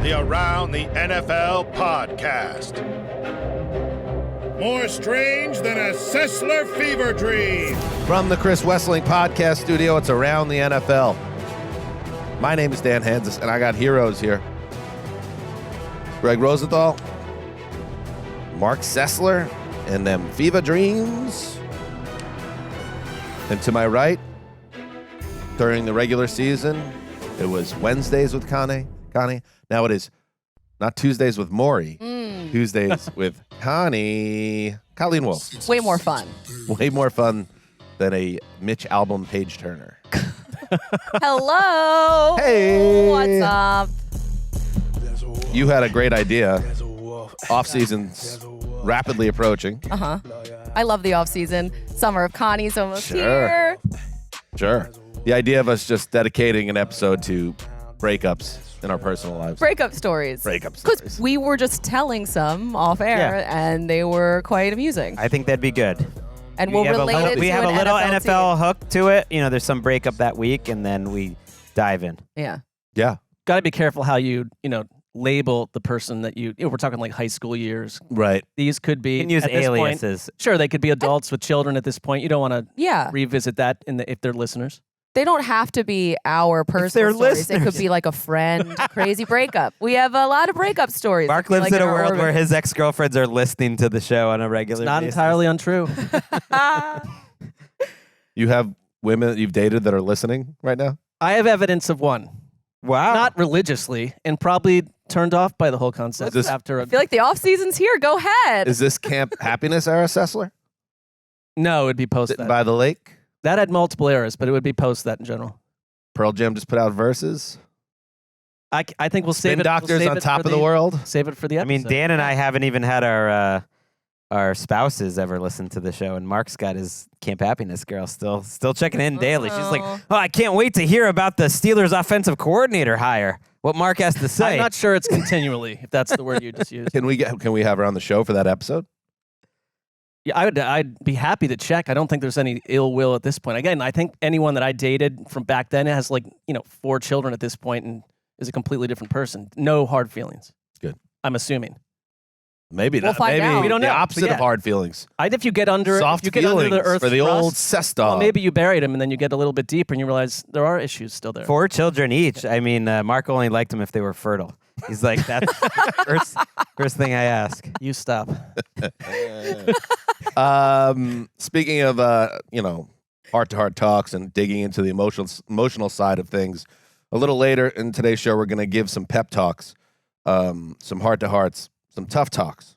the Around the NFL podcast. More strange than a Sessler fever dream. From the Chris Wessling podcast studio, it's Around the NFL. My name is Dan Hanzus, and I got heroes here. Gregg Rosenthal, Marc Sessler, and them fever dreams. And to my right, during the regular season, it was Wednesdays with Connie. Now it is not Tuesdays with Maury. Tuesdays with Connie. Colleen Wolfe. Way more fun. Way more fun than a Mitch Albom page turner. Hello. Hey. What's up? You had a great idea. Off-season's rapidly approaching. I love the off season. Summer of Connie's almost here. Sure. The idea of us just dedicating an episode to breakups in our personal lives. Breakup stories. Because we were just telling some off air, and they were quite amusing. I think that'd be good. And we'll relate it to we have a little NFL team. hook to it. You know, there's some breakup that week, and then we dive in. Yeah. Yeah. Got to be careful how you label the person that we're talking like high school years. Right. These could be, You can use at this point, aliases. sure, they could be adults with children at this point. You don't want to revisit that if they're listeners. They don't have to be our personal stories. It could be like a friend, crazy breakup. We have a lot of breakup stories. Mark lives in a world where his ex-girlfriends are listening to the show on a regular Not basis. entirely untrue. You have women that you've dated that are listening right now? I have evidence of one. Wow. Not religiously, and probably turned off by the whole concept after I feel like the off season's here. Go ahead. Is this Camp Happiness era Sessler? No, it'd be post Sitting that. by the lake? That had multiple eras, but it would be post that in general. Pearl Jam just put out verses. I think we'll save Spin it. Doctors save on it top for of the world. Save it for the I episode. mean, Dan and I haven't even had our spouses ever listen to the show, and Mark's got his Camp Happiness girl still checking in daily. She's like, "Oh, I can't wait to hear about the Steelers offensive coordinator hire. What Mark has to say." I'm not sure it's continually, if that's the word you just used. Can we have her on the show for that episode? Yeah, I'd be happy to check. I don't think there's any ill will at this point. Again, I think anyone that I dated from back then has 4 children at this point and is a completely different person. No hard feelings. Good. I'm assuming. Maybe We'll not. find Maybe out. We don't the know, opposite but of hard feelings. If you get under Soft if you get under feelings the earth's for the old crust, cess dog. well, maybe you buried him and then you get a little bit deeper and you realize there are issues still there. 4 children each. I mean, Mark only liked them if they were fertile. He's like, that's the first thing I ask. You stop. Speaking of heart-to-heart talks and digging into the emotional side of things, a little later in today's show, we're going to give some pep talks, some heart-to-hearts, some tough talks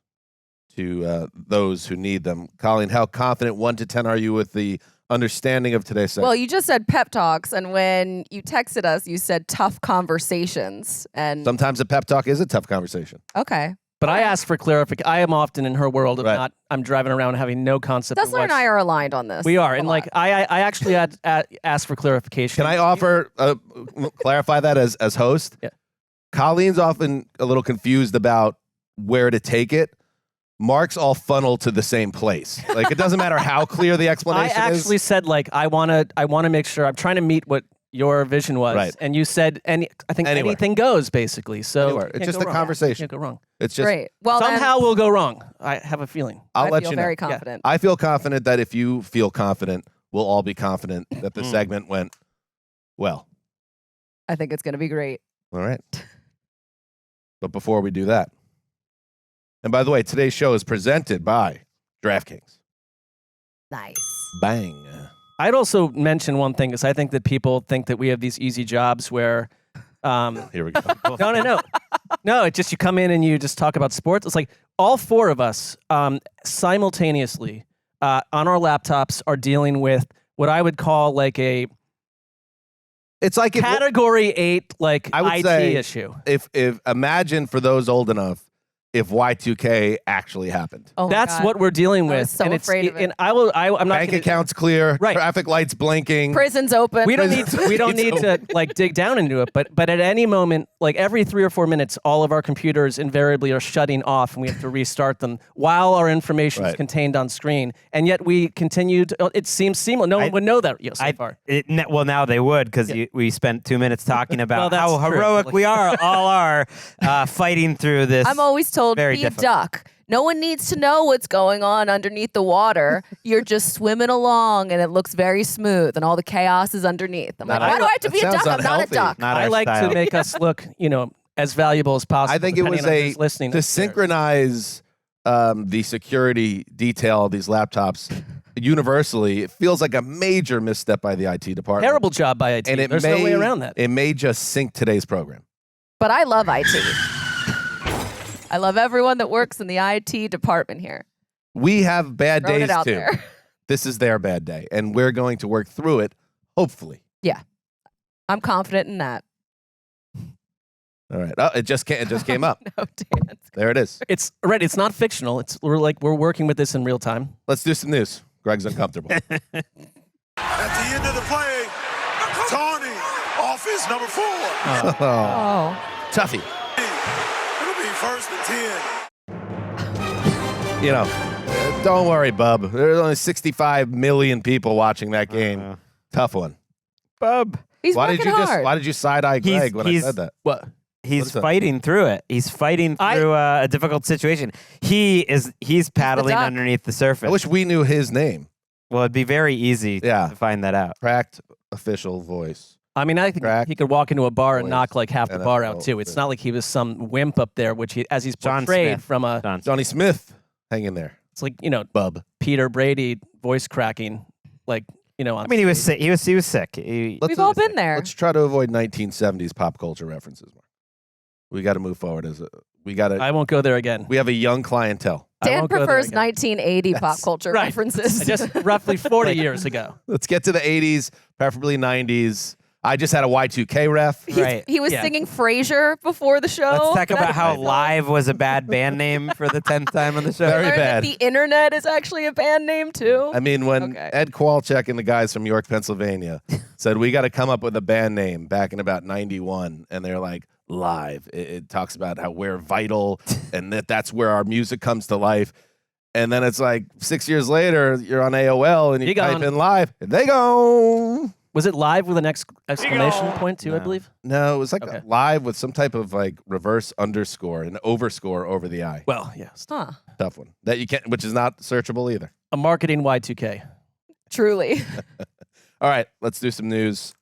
to those who need them. Colleen, how confident 1 to 10 are you with the understanding of today's segment? Well, you just said pep talks, and when you texted us, you said tough conversations. And Sometimes a pep talk is a tough conversation. okay. But I ask for clarification. I am often in her world of Right. I'm driving around having no concept of Sessler and I are aligned on this. We are. a And lot. I actually had asked for clarification. Can I offer, clarify that as host? Yeah. Colleen's often a little confused about where to take it. Mark's all funneled to the same place. Like, it doesn't matter how clear the I explanation actually is. said I want to make sure I'm trying to meet what your vision was. Right. And you said I think Anywhere. anything goes basically. So Anywhere. you It's can't just go a wrong. conversation. You can't go wrong. It's just, Great. Well, Somehow we'll go wrong. I have a feeling. I'll I let feel you know. very confident. I feel confident that if you feel confident, we'll all be confident that the segment went well. I think it's going to be great. All right. But before we do that, and by the way, today's show is presented by DraftKings. Nice. Bang. I'd also mention one thing because I think that people think that we have these easy jobs where Here we go. No, it's just you come in and you just talk about sports. It's like all 4 of us simultaneously on our laptops are dealing with what I would call like a It's like category 8 I would IT say issue. if imagine for those old enough, if Y2K actually happened. Oh my That's God. what we're dealing I with. was so and afraid of it. And I'm not Bank gonna- accounts clear, Right. traffic lights blinking. Prison's open. We don't need to like dig down into it, but at any moment, like every 3 or 4 minutes, all of our computers invariably are shutting off, and we have to restart them while our information is Right. contained on screen. And yet we continued. It seems seamless. No one would know that so far. Well, now they would because we spent 2 minutes talking about Well, how that's true. heroic we all are fighting through this. I'm always told, very be a difficult. duck. No one needs to know what's going on underneath the water. You're just swimming along, and it looks very smooth, and all the chaos is underneath. I'm like, why do I have to be a duck? I'm not a duck. Not I our like style. to make us look, as valuable as possible. I think it was depending on who's listening to upstairs. synchronize the security detail of these laptops universally. It feels like a major misstep by the IT department. Terrible job by IT. And There's no way around that. It may just sync today's program. But I love IT. I love everyone that works in the IT department here. We have bad Throwing days it out too. there. This is their bad day, and we're going to work through it, hopefully. Yeah. I'm confident in that. All right. Oh, it just came up. No, Dan. There it is. It's right. It's not fictional. We're working with this in real time. Let's do some news. Greg's uncomfortable. At the end of the play, Tony, offense number 4. Oh, Oh. Tuffy. It'll be 1st and 10. Don't worry, bub. There's only 65 million people watching that game. Tough one. Bub. He's working hard. Why did you side eye Greg when I said that? What? He's is that? fighting through it. He's fighting through a difficult situation. He's paddling duck. underneath the surface. I wish we knew his name. Well, it'd be very easy Yeah. to find that out. Cracked official voice. I mean, I think Crack. he could walk into a bar and Boys. knock like half the bar out NFL too. It's not like he was some wimp up there, which as he's John portrayed Smith. from a. John. Johnny Smith, hang in there, It's like bub. Peter Brady voice cracking, like on I mean, he was sick. He was sick. We've all been there. Let's try to avoid 1970s pop culture references. Mark. We got to move forward. I won't go there again. We have a young clientele. I Dan won't go there prefers again. 1980 pop culture Right. references. Just roughly 40 years ago. Let's get to the 80s, preferably 90s. I just had a Y2K ref. Right. He was Yeah. singing Frasier before the show. Let's talk about how That's- Live was a bad band name for the 10th time on the show. Very Learned that bad. The internet is actually a band name too. I mean, when Okay. Ed Kowalczyk and the guys from York, Pennsylvania said, we got to come up with a band name back in about 91, and they're like, Live. It talks about how we're vital and that's where our music comes to life. And then it's like 6 years later, you're on AOL and you You type gone. in Live, and they go. Was it live with an exclamation point too? I No. believe. No, it was like Okay. Live with some type of like reverse underscore, an overscore over the I. Well, yes. Huh. Tough one. That you can't, which is not searchable either. A marketing Y2K. Truly. All right, let's do some news.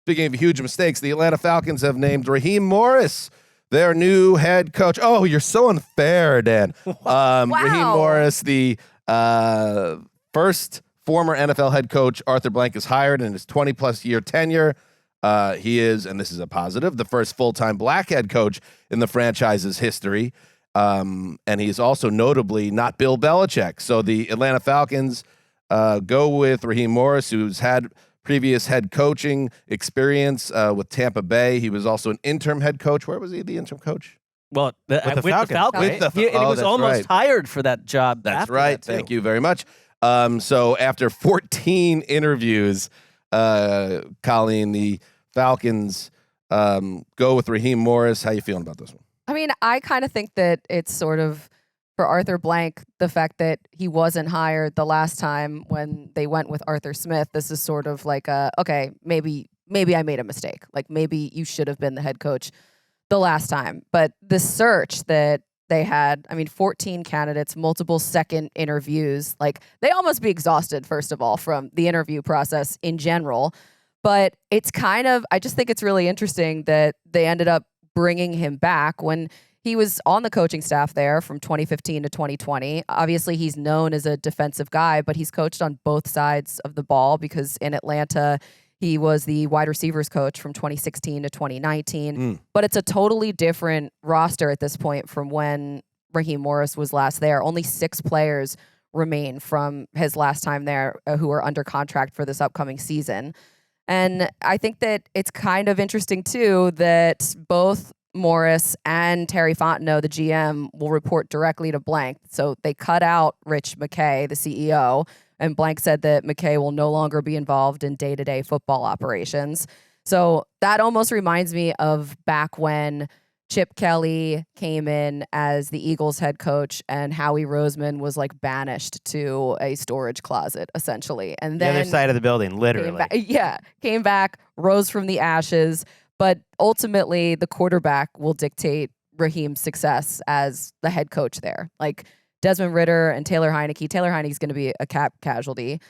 Speaking of huge mistakes, the Atlanta Falcons have named Raheem Morris their new head coach. Oh, you're so unfair, Dan. Raheem Morris, the first former NFL head coach Arthur Blank has hired in his 20-plus year tenure. He is, and this is a positive, the first full-time black head coach in the franchise's history. And he's also notably not Bill Belichick. So the Atlanta Falcons go with Raheem Morris, who's had previous head coaching experience with Tampa Bay. He was also an interim head coach. Where was he, the interim coach? Well, the with the Falcons. Falcons. With the- He oh, was that's almost right. hired for that job. That's after right. that, too. Thank you very much. So after 14 interviews, Colleen, the Falcons go with Raheem Morris. How you feeling about this one? I mean, I kind of think that it's sort of for Arthur Blank, the fact that he wasn't hired the last time when they went with Arthur Smith. This is sort of like okay, maybe I made a mistake. Like maybe you should have been the head coach the last time. But the search that they had, I mean, 14 candidates, multiple second interviews. Like they all must be exhausted, first of all, from the interview process in general. But it's kind of, I just think it's really interesting that they ended up bringing him back when he was on the coaching staff there from 2015 to 2020. Obviously, he's known as a defensive guy, but he's coached on both sides of the ball because in Atlanta, he was the wide receivers coach from 2016 to 2019. But it's a totally different roster at this point from when Raheem Morris was last there. Only 6 players remain from his last time there who are under contract for this upcoming season. And I think that it's kind of interesting, too, that both Morris and Terry Fontenot, the GM, will report directly to Blank. So they cut out Rich McKay, the CEO, and Blank said that McKay will no longer be involved in day-to-day football operations. So that almost reminds me of back when Chip Kelly came in as the Eagles head coach and Howie Roseman was like banished to a storage closet, essentially. And then The other side of the building, literally. Came back, rose from the ashes. But ultimately, the quarterback will dictate Raheem's success as the head coach there. Like Desmond Ridder and Taylor Heineke. Taylor Heineke's going to be a cap casualty.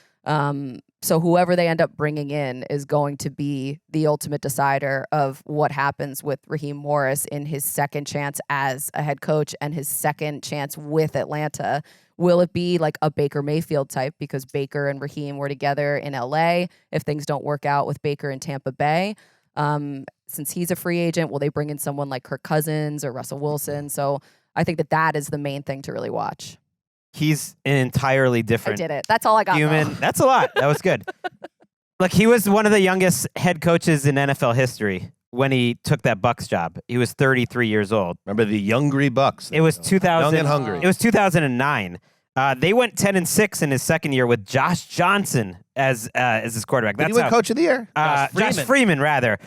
So whoever they end up bringing in is going to be the ultimate decider of what happens with Raheem Morris in his second chance as a head coach and his second chance with Atlanta. Will it be like a Baker Mayfield type because Baker and Raheem were together in LA if things don't work out with Baker in Tampa Bay? Since he's a free agent, will they bring in someone like Kirk Cousins or Russell Wilson? So I think that is the main thing to really watch. He's an entirely different I did it. That's all I got. human. Though. That's a lot. That was good. Look, he was one of the youngest head coaches in NFL history when he took that Bucs job. He was 33 years old. Remember the Youngry Bucks? It was 2000. Young and hungry. It was 2009. They went 10-6 in his second year with Josh Johnson as his quarterback. Did he win Coach of the Year? Josh Freeman, rather.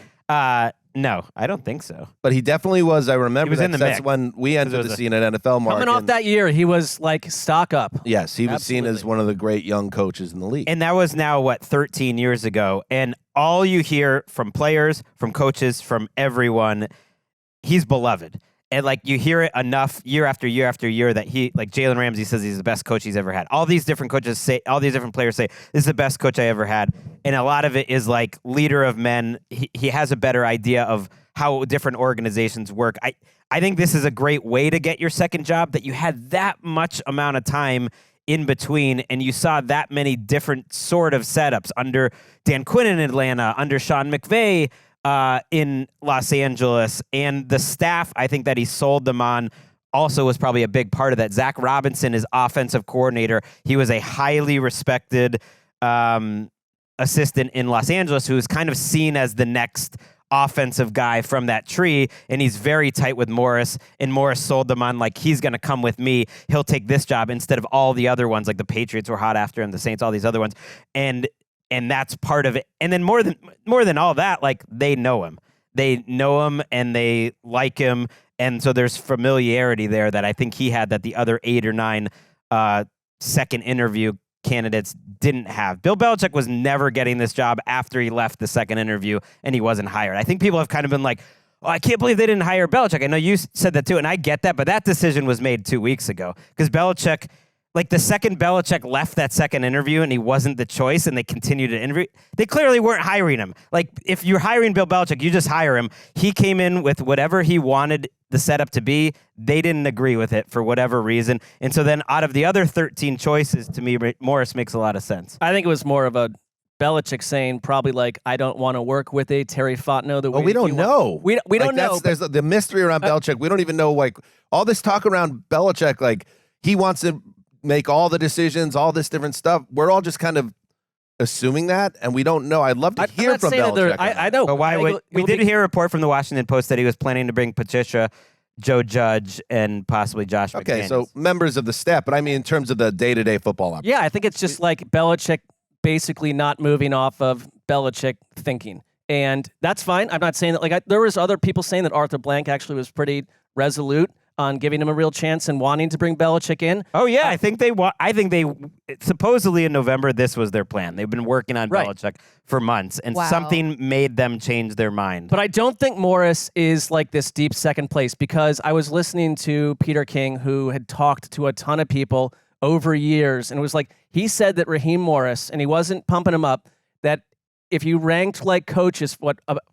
No, I don't think so. But he definitely was. I remember He was that. in the That's mix. when we entered the scene at NFL Mark. Coming off that year, he was like stock up. Yes, he was seen as Absolutely. one of the great young coaches in the league. And that was now, 13 years ago. And all you hear from players, from coaches, from everyone, he's beloved. And like you hear it enough year after year after year that he, like Jalen Ramsey says he's the best coach he's ever had. All these different coaches say, all these different players say, this is the best coach I ever had. And a lot of it is like leader of men. He has a better idea of how different organizations work. I think this is a great way to get your second job, that you had that much amount of time in between and you saw that many different sort of setups under Dan Quinn in Atlanta, under Sean McVay in Los Angeles, and the staff, I think that he sold them on also was probably a big part of that. Zach Robinson is offensive coordinator. He was a highly respected assistant in Los Angeles who is kind of seen as the next offensive guy from that tree, and he's very tight with Morris, and Morris sold them on like, he's going to come with me. He'll take this job instead of all the other ones, like the Patriots were hot after him, the Saints, all these other ones. And that's part of it. And then more than all that, like they know him. They know him and they like him. And so there's familiarity there that I think he had that the other 8 or 9 second interview candidates didn't have. Bill Belichick was never getting this job after he left the second interview and he wasn't hired. I think people have kind of been like, oh, I can't believe they didn't hire Belichick. I know you said that too, and I get that, but that decision was made 2 weeks ago because Belichick, like the second Belichick left that second interview and he wasn't the choice and they continued to interview, they clearly weren't hiring him. Like if you're hiring Bill Belichick, you just hire him. He came in with whatever he wanted the setup to be. They didn't agree with it for whatever reason. And so then out of the other 13 choices, to me, Morris makes a lot of sense. I think it was more of a Belichick saying probably like, I don't want to work with a Terry Fontenot. Well, we don't know. We don't know. There's the mystery around Belichick. We don't even know, like, all this talk around Belichick, like, he wants to make all the decisions, all this different stuff. We're all just kind of assuming that, and we don't know. I'd love to hear from Belichick. I know. But why we did hear a report from the Washington Post that he was planning to bring Patricia, Joe Judge, and possibly Josh McDaniels. Okay, so members of the staff, but I mean in terms of the day-to-day football operation. Yeah, I think it's just like Belichick basically not moving off of Belichick thinking. And that's fine. I'm not saying that, like, there was other people saying that Arthur Blank actually was pretty resolute on giving him a real chance and wanting to bring Belichick in. Oh yeah, I think they supposedly in November this was their plan. They've been working on Belichick for months, and something made them change their mind. But I don't think Morris is like this deep second place, because I was listening to Peter King, who had talked to a ton of people over years, and it was like he said that Raheem Morris, and he wasn't pumping him up, that if you ranked like coaches,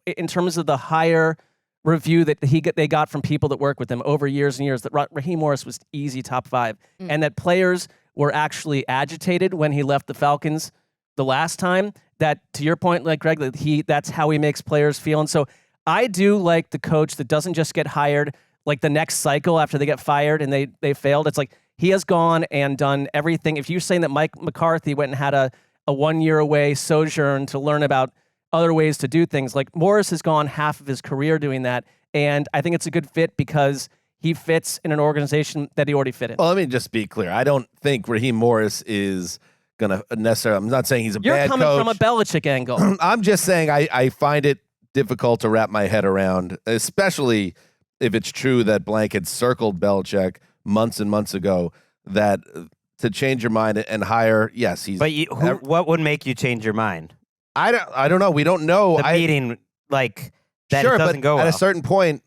in terms of the higher review that they got from people that work with him over years and years, that Raheem Morris was easy top 5, and that players were actually agitated when he left the Falcons the last time. That, to your point, like Greg, that's how he makes players feel. And so I do like the coach that doesn't just get hired like the next cycle after they get fired and they failed. It's like he has gone and done everything. If you're saying that Mike McCarthy went and had a 1 year away sojourn to learn about other ways to do things, like Morris has gone half of his career doing that, And I think it's a good fit because he fits in an organization that he already fit in. Well, let me just be clear. I don't think Raheem Morris is going to necessarily, I'm not saying he's a You're bad coming coach. from a Belichick angle. I'm just saying I find it difficult to wrap my head around, especially if it's true that Blank had circled Belichick months and months ago, that to change your mind and hire, yes, he's. But what would make you change your mind? I don't know. We don't know. The meeting, like, that sure, it doesn't but go at well. a certain point,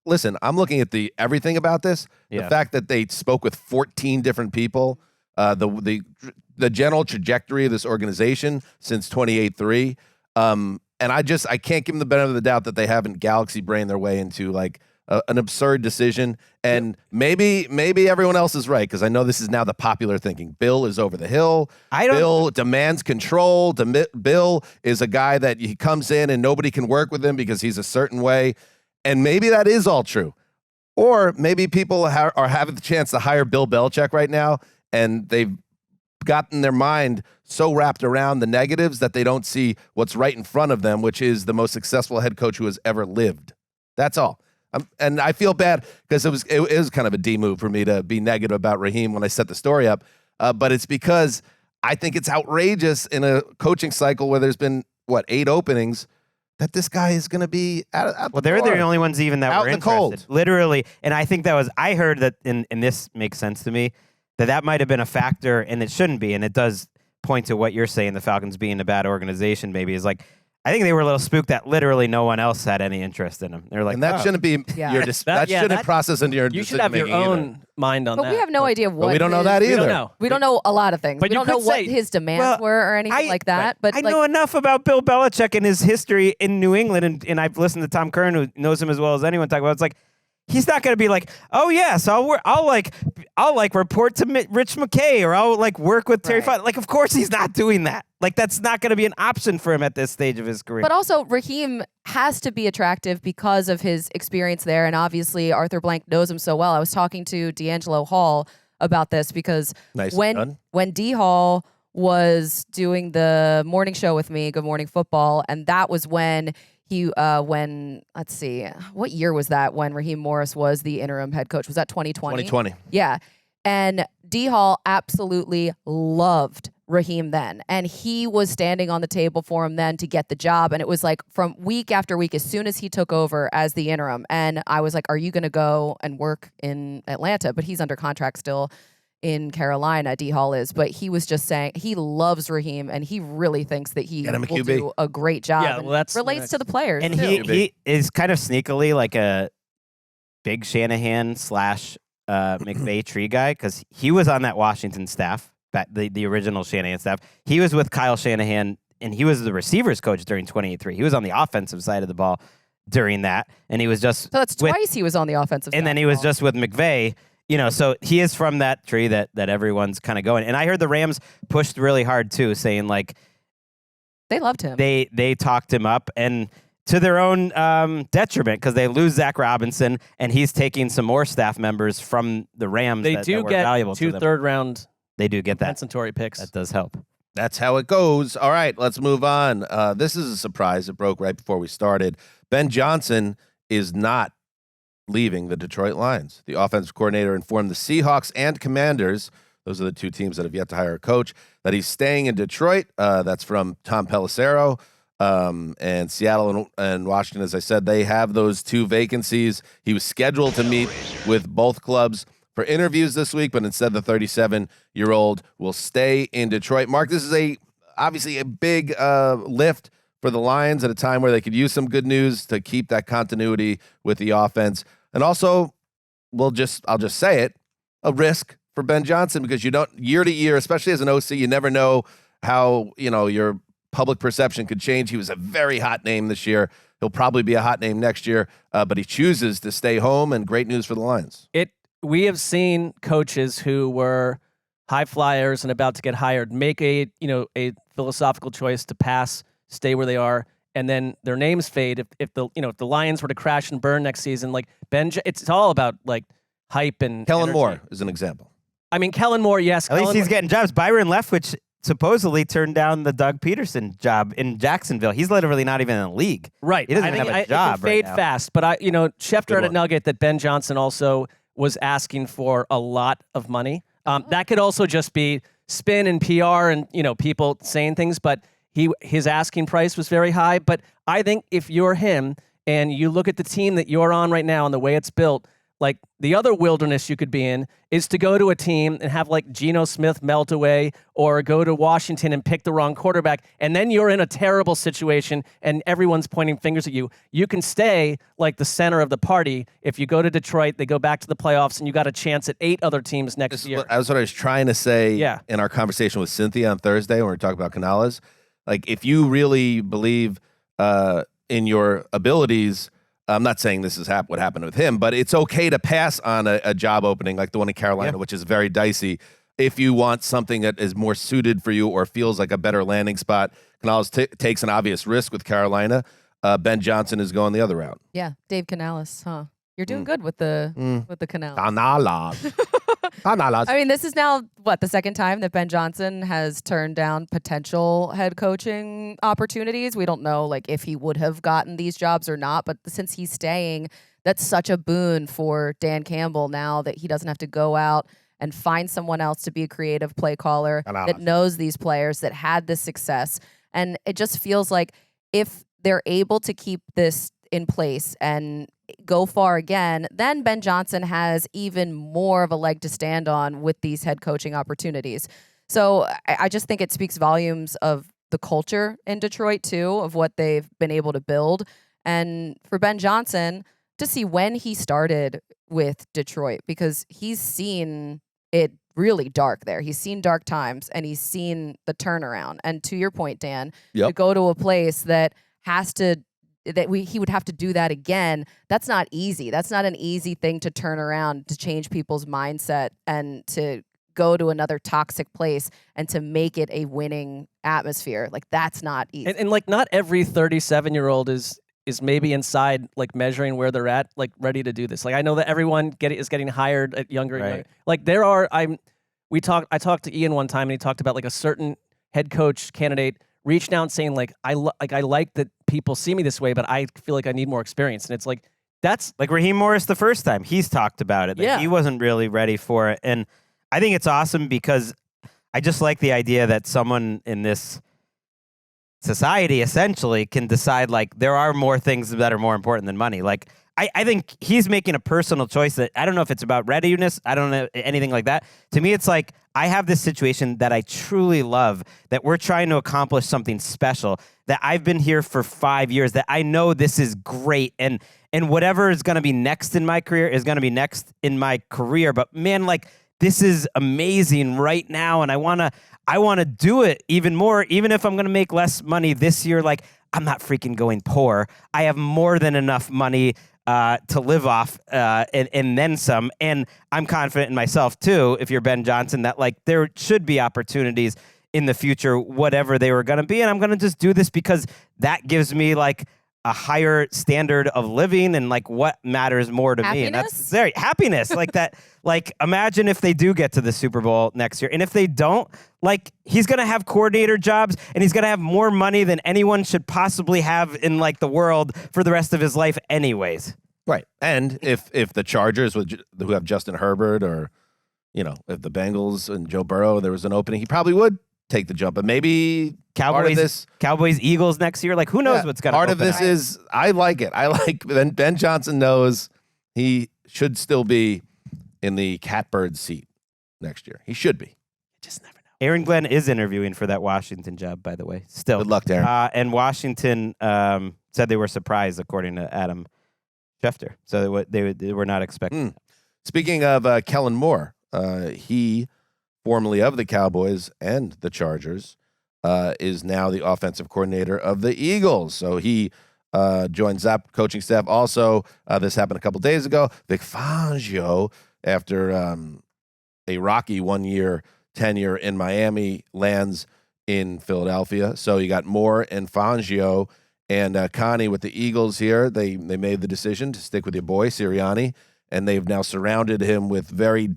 listen, I'm looking at everything about this. The Yeah. fact that they spoke with 14 different people, the general trajectory of this organization since 28-3. And I can't give them the benefit of the doubt that they haven't galaxy brained their way into like an absurd decision. And maybe everyone else is right, because I know this is now the popular thinking. Bill is over the hill. Bill demands control. Bill is a guy that he comes in and nobody can work with him because he's a certain way. And maybe that is all true. Or maybe people are having the chance to hire Bill Belichick right now, and they've gotten their mind so wrapped around the negatives that they don't see what's right in front of them, which is the most successful head coach who has ever lived. That's all. And I feel bad because it was kind of a D move for me to be negative about Raheem when I set the story up. But it's because I think it's outrageous in a coaching cycle where there's been, 8 openings, that this guy is going to be out Well, they're the only ones even that out were in the interested. cold. Literally. And I think I heard that, and this makes sense to me, that might have been a factor, and it shouldn't be. And it does point to what you're saying, the Falcons being a bad organization, maybe, is like, I think they were a little spooked that literally no one else had any interest in him. They're like, And that shouldn't be that shouldn't process into your You should have your own mind on But that. we have no idea what. But we don't know that We either. don't know. We don't know a lot of things. But We you don't know could what say- his demands were or anything like that. But I know enough about Bill Belichick and his history in New England, and I've listened to Tom Curran, who knows him as well as anyone, talk about it. It's like, he's not going to be like, oh yes, I'll report to Rich McKay, or I'll work with Terry Fontenot. Like, of course he's not doing that. Like, that's not going to be an option for him at this stage of his career. But also, Raheem has to be attractive because of his experience there, and obviously Arthur Blank knows him so well. I was talking to D'Angelo Hall about this because when D Hall was doing the morning show with me, Good Morning Football, and that was when let's see, what year was that when Raheem Morris was the interim head coach? Was that 2020? 2020. Yeah. And D Hall absolutely loved Raheem then. And he was standing on the table for him then to get the job. And it was like from week after week, as soon as he took over as the interim. And I was like, are you going to go and work in Atlanta? But he's under contract still in Carolina, D Hall is. But he was just saying he loves Raheem and he really thinks that he will do a great job. Yeah, and well, that's relates to the players. And too. he is kind of sneakily like a big Shanahan / McVay tree guy, because he was on that Washington staff, the original Shanahan staff. He was with Kyle Shanahan, and he was the receivers coach during 28-3. He was on the offensive side of the ball during that, and he was just So that's twice he was on the offensive side. and then he was just with McVay. So he is from that tree that everyone's kind of going. And I heard the Rams pushed really hard too, saying like they loved him. They talked him up, and to their own detriment, because they lose Zach Robinson, and he's taking some more staff members from the Rams. They that do were get valuable two to them. third-round They do get that. compensatory picks. That does help. That's how it goes. All right, let's move on. This is a surprise. It broke right before we started. Ben Johnson is not leaving the Detroit Lions. The offensive coordinator informed the Seahawks and Commanders, those are the two teams that have yet to hire a coach, that he's staying in Detroit. That's from Tom Pelissero. And Seattle and Washington, as I said, they have those two vacancies. He was scheduled to meet with both clubs for interviews this week, but instead the 37-year-old will stay in Detroit. Mark, this is obviously a big lift for the Lions at a time where they could use some good news to keep that continuity with the offense. And also, I'll just say it, a risk for Ben Johnson, because you don't, year to year, especially as an OC, you never know how, your public perception could change. He was a very hot name this year. He'll probably be a hot name next year, but he chooses to stay home, and great news for the Lions. We have seen coaches who were high flyers and about to get hired make a philosophical choice to pass, stay where they are, and then their names fade. If the Lions were to crash and burn next season, like it's all about like hype and Kellen energy. Moore is an example. I mean, Kellen Moore, yes. At least he's getting jobs. Byron Leftwich supposedly turned down the Doug Peterson job in Jacksonville. He's literally not even in the league. Right. He doesn't I have think a job it can fade right now. fast. But Schefter Good had a one. nugget that Ben Johnson also was asking for a lot of money. That could also just be spin and PR and people saying things. But his asking price was very high. But I think if you're him and you look at the team that you're on right now and the way it's built, like the other wilderness you could be in is to go to a team and have like Geno Smith melt away, or go to Washington and pick the wrong quarterback, and then you're in a terrible situation and everyone's pointing fingers at you. You can stay like the center of the party. If you go to Detroit, they go back to the playoffs, and you got a chance at 8 other teams next year. That's what I was trying to say Yeah. in our conversation with Cynthia on Thursday when we were talking about Canales. Like, if you really believe in your abilities, I'm not saying this is what happened with him, but it's okay to pass on a job opening like the one in Carolina, which is very dicey. If you want something that is more suited for you or feels like a better landing spot, Canales takes an obvious risk with Carolina. Ben Johnson is going the other route. Yeah, Dave Canales, huh? You're doing good with the Canales. Canales. I mean, this is now, the second time that Ben Johnson has turned down potential head coaching opportunities. We don't know, if he would have gotten these jobs or not, but since he's staying, that's such a boon for Dan Campbell now that he doesn't have to go out and find someone else to be a creative play caller that knows these players, that had this success. And it just feels like if they're able to keep this in place and go far again, then Ben Johnson has even more of a leg to stand on with these head coaching opportunities. So I just think it speaks volumes of the culture in Detroit too, of what they've been able to build. And for Ben Johnson to see when he started with Detroit, because he's seen it really dark there. He's seen dark times and he's seen the turnaround. And to your point, Dan, to go to a place that he would have to do that again. That's not easy. That's not an easy thing to turn around, to change people's mindset and to go to another toxic place and to make it a winning atmosphere. That's not easy. And not every 37-year-old is maybe inside, measuring where they're at, ready to do this. I know that everyone is getting hired at younger. Right. I talked to Ian one time and he talked about a certain head coach candidate reached out saying I like that people see me this way, but I feel like I need more experience. And it's that's like Raheem Morris the first time. He's talked about it. He wasn't really ready for it. And I think it's awesome because I just like the idea that someone in this society essentially can decide there are more things that are more important than money. I think he's making a personal choice that I don't know if it's about readiness. I don't know anything like that. To me, it's I have this situation that I truly love, that we're trying to accomplish something special, that I've been here for 5 years, that I know this is great. And whatever is going to be next in my career is going to be next in my career. But man, this is amazing right now. And I want to do it even more, even if I'm going to make less money this year. I'm not freaking going poor. I have more than enough money to live off and then some. And I'm confident in myself, too, if you're Ben Johnson, that there should be opportunities in the future, whatever they were going to be. And I'm going to just do this because that gives me a higher standard of living and what matters more to me. And that's happiness that. Imagine if they do get to the Super Bowl next year. And if they don't, he's going to have coordinator jobs and he's going to have more money than anyone should possibly have in the world for the rest of his life anyways. Right. And if the Chargers who have Justin Herbert, or, if the Bengals and Joe Burrow, there was an opening, he probably would take the jump. But maybe Cowboys, Eagles next year. Who knows what's going to happen. Part of this is, I like it. I like Ben Johnson knows he should still be in the catbird seat next year. He should be. Just never know. Aaron Glenn is interviewing for that Washington job, by the way. Still. Good luck, Aaron. And Washington said they were surprised, according to Adam Schefter. So they were not expecting. Speaking of Kellen Moore, he, formerly of the Cowboys and the Chargers, is now the offensive coordinator of the Eagles. So he joins that coaching staff. Also, this happened a couple days ago. Vic Fangio, after a rocky 1-year tenure in Miami, lands in Philadelphia. So you got Moore and Fangio and Connie with the Eagles here. They made the decision to stick with your boy, Sirianni, and they've now surrounded him with very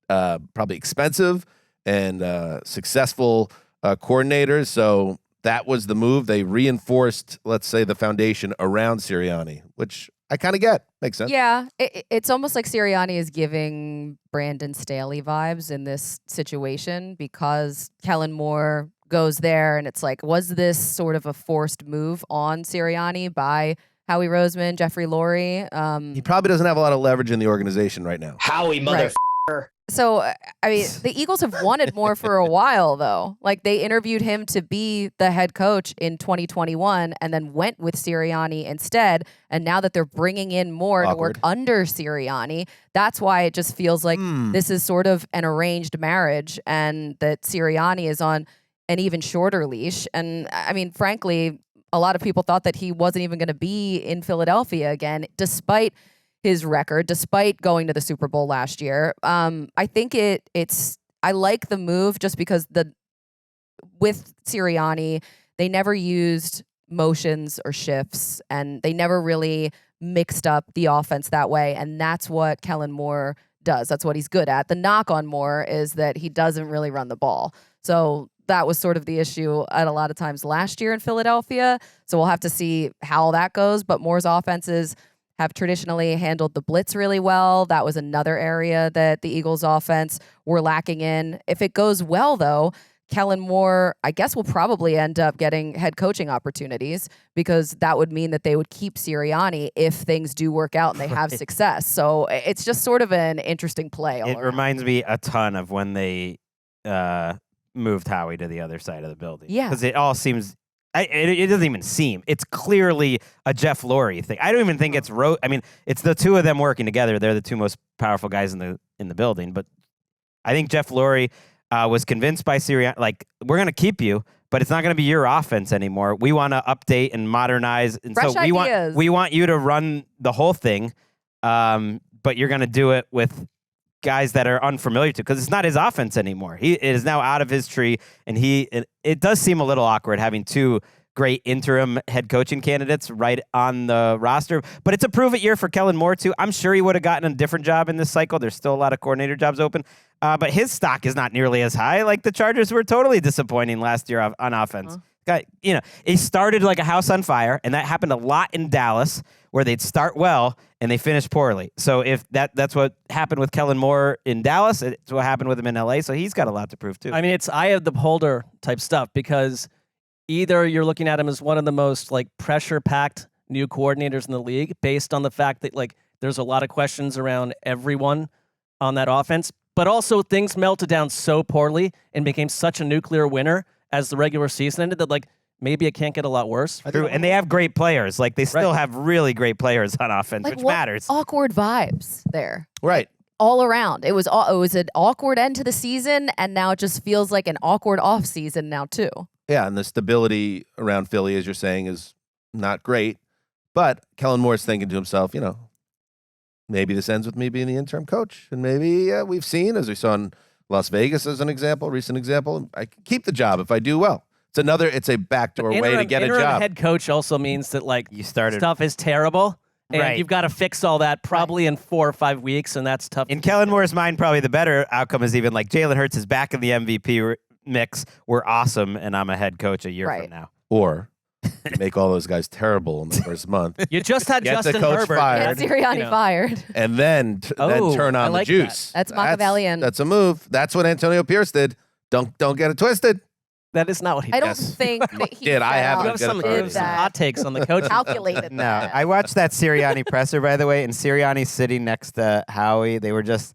probably expensive and successful coordinators. So that was the move. They reinforced, let's say, the foundation around Sirianni, which I kind of get. Makes sense. Yeah, it's almost like Sirianni is giving Brandon Staley vibes in this situation because Kellen Moore goes there, and it's like, was this sort of a forced move on Sirianni by Howie Roseman, Jeffrey Lurie? He probably doesn't have a lot of leverage in the organization right now. Howie, mother. So, I mean, the Eagles have wanted more for a while, though. Like, they interviewed him to be the head coach in 2021 and then went with Sirianni instead. And now that they're bringing in more to work under Sirianni, that's why it just feels like this is sort of an arranged marriage and that Sirianni is on an even shorter leash. And, I mean, frankly, a lot of people thought that he wasn't even going to be in Philadelphia again, despite his record, despite going to the Super Bowl last year. I think I like the move just because with Sirianni, they never used motions or shifts and they never really mixed up the offense that way. And that's what Kellen Moore does. That's what he's good at. The knock on Moore is that he doesn't really run the ball. So that was sort of the issue at a lot of times last year in Philadelphia. So we'll have to see how that goes. But Moore's offenses have traditionally handled the blitz really well. That was another area that the Eagles offense were lacking in. If it goes well, though, Kellen Moore, I guess, will probably end up getting head coaching opportunities because that would mean that they would keep Sirianni if things do work out and they have success. So it's just sort of an interesting play. It reminds me a ton of when they moved Howie to the other side of the building. Yeah. Because it all seems... It doesn't even seem. It's clearly a Jeff Lurie thing. I don't even think it's I mean, it's the two of them working together. They're the two most powerful guys in the building. But I think Jeff Lurie was convinced by Sirianni, like, we're going to keep you, but it's not going to be your offense anymore. We want to update and modernize, and fresh so ideas. we want you to run the whole thing, but you're going to do it with guys that are unfamiliar to, because it's not his offense anymore. It is now out of his tree, and it does seem a little awkward having two great interim head coaching candidates right on the roster. But it's a prove-it year for Kellen Moore, too. I'm sure he would have gotten a different job in this cycle. There's still a lot of coordinator jobs open. But his stock is not nearly as high. Like, the Chargers were totally disappointing last year on offense. It started like a house on fire, and that happened a lot in Dallas, where they'd start well and they finish poorly. So if that's what happened with Kellen Moore in Dallas, it's what happened with him in LA. So he's got a lot to prove too. I mean, it's eye of the beholder type stuff, because either you're looking at him as one of the most like pressure-packed new coordinators in the league, based on the fact that like there's a lot of questions around everyone on that offense, but also things melted down so poorly and became such a nuclear winner as the regular season ended that like maybe it can't get a lot worse. True, and they have great players. Like, they still have really great players on offense, Like, which what matters. Awkward vibes there. Right. All around. It was an awkward end to the season, and now it just feels like an awkward off season now too. Yeah, and the stability around Philly, as you're saying, is not great. But Kellen Moore's thinking to himself, maybe this ends with me being the interim coach. And maybe we've seen, as we saw in Las Vegas as an example, recent example, I can keep the job if I do well. It's a backdoor way to get a job. Head coach also means that like stuff is terrible, and Right. you've got to fix all that probably in 4 or 5 weeks, and that's tough. In Kellen Moore's mind, probably the better outcome is even like Jalen Hurts is back in the MVP mix. We're awesome, and I'm a head coach a year from now. Or make all those guys terrible in the first month. You just had Get the Justin coach Herbert. fired. Get Sirianni fired. And then turn on I like the juice. That's Machiavellian. That's a move. That's what Antonio Pierce did. Don't get it twisted. That is not what he I did. don't think that he Did. I haven't You have got some, it you have some hot takes on the coach. calculated No, that. I watched that Sirianni presser, by the way, and Sirianni sitting next to Howie. They were just...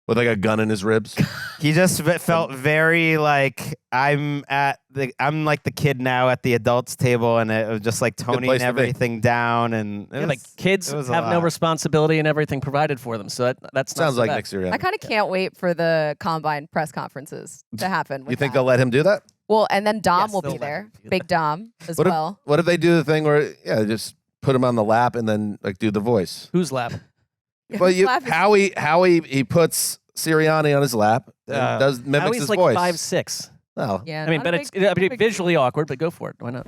With like a gun in his ribs. He just felt very like I'm like the kid now at the adults table, and it was just like toning place to be. everything down, and Like kids it was a have no lot. responsibility and everything provided for them. So that's not Sounds so like bad. Nick Sirianni. I kind of can't wait for the combine press conferences to happen. You think they'll let him do that? Well, and then Dom Yes, will they'll be let there. him do that. Big Dom as What well. if they do the thing where just put him on the lap and then like do the voice? Whose lap? Well, Whose lap is- Howie he puts Sirianni on his lap and mimics Howie's his like voice. 5'6". Oh, Yeah, I mean, not but a it's big- it'd be big- visually awkward, but go for it. Why not?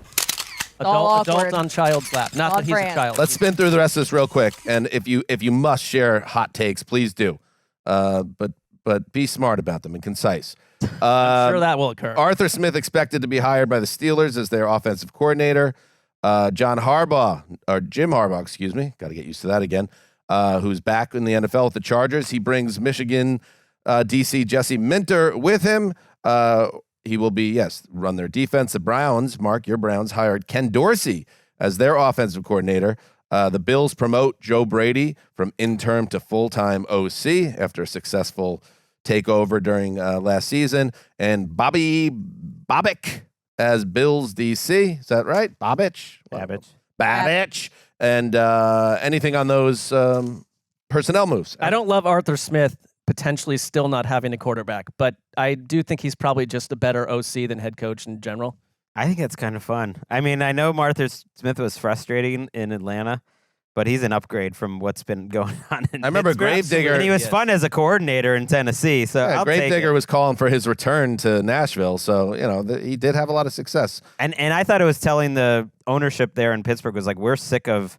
all Adult awkward. on child's lap. Not On that he's brand. a child. let's spin through the rest of this real quick. And if you must share hot takes, please do. But be smart about them and concise. I'm sure that will occur. Arthur Smith expected to be hired by the Steelers as their offensive coordinator. Jim Harbaugh, excuse me, got to get used to that again, who's back in the NFL with the Chargers. He brings Michigan DC Jesse Minter with him. He will be, run their defense. The Browns, Mark, your Browns, hired Ken Dorsey as their offensive coordinator. The Bills promote Joe Brady from intern to full-time OC after a successful takeover during last season. And Bobby Babick as Bills DC. Is that right? Babbage. And anything on those personnel moves? I don't love Arthur Smith potentially still not having a quarterback, but I do think he's probably just a better OC than head coach in general. I think it's kind of fun. I mean, I know Arthur Smith was frustrating in Atlanta, but he's an upgrade from what's been going on in I remember Pittsburgh. Gravedigger. And he was fun as a coordinator in Tennessee. So I'll take Gravedigger it. was calling for his return to Nashville. So, he did have a lot of success. And I thought it was telling the ownership there in Pittsburgh was like, we're sick of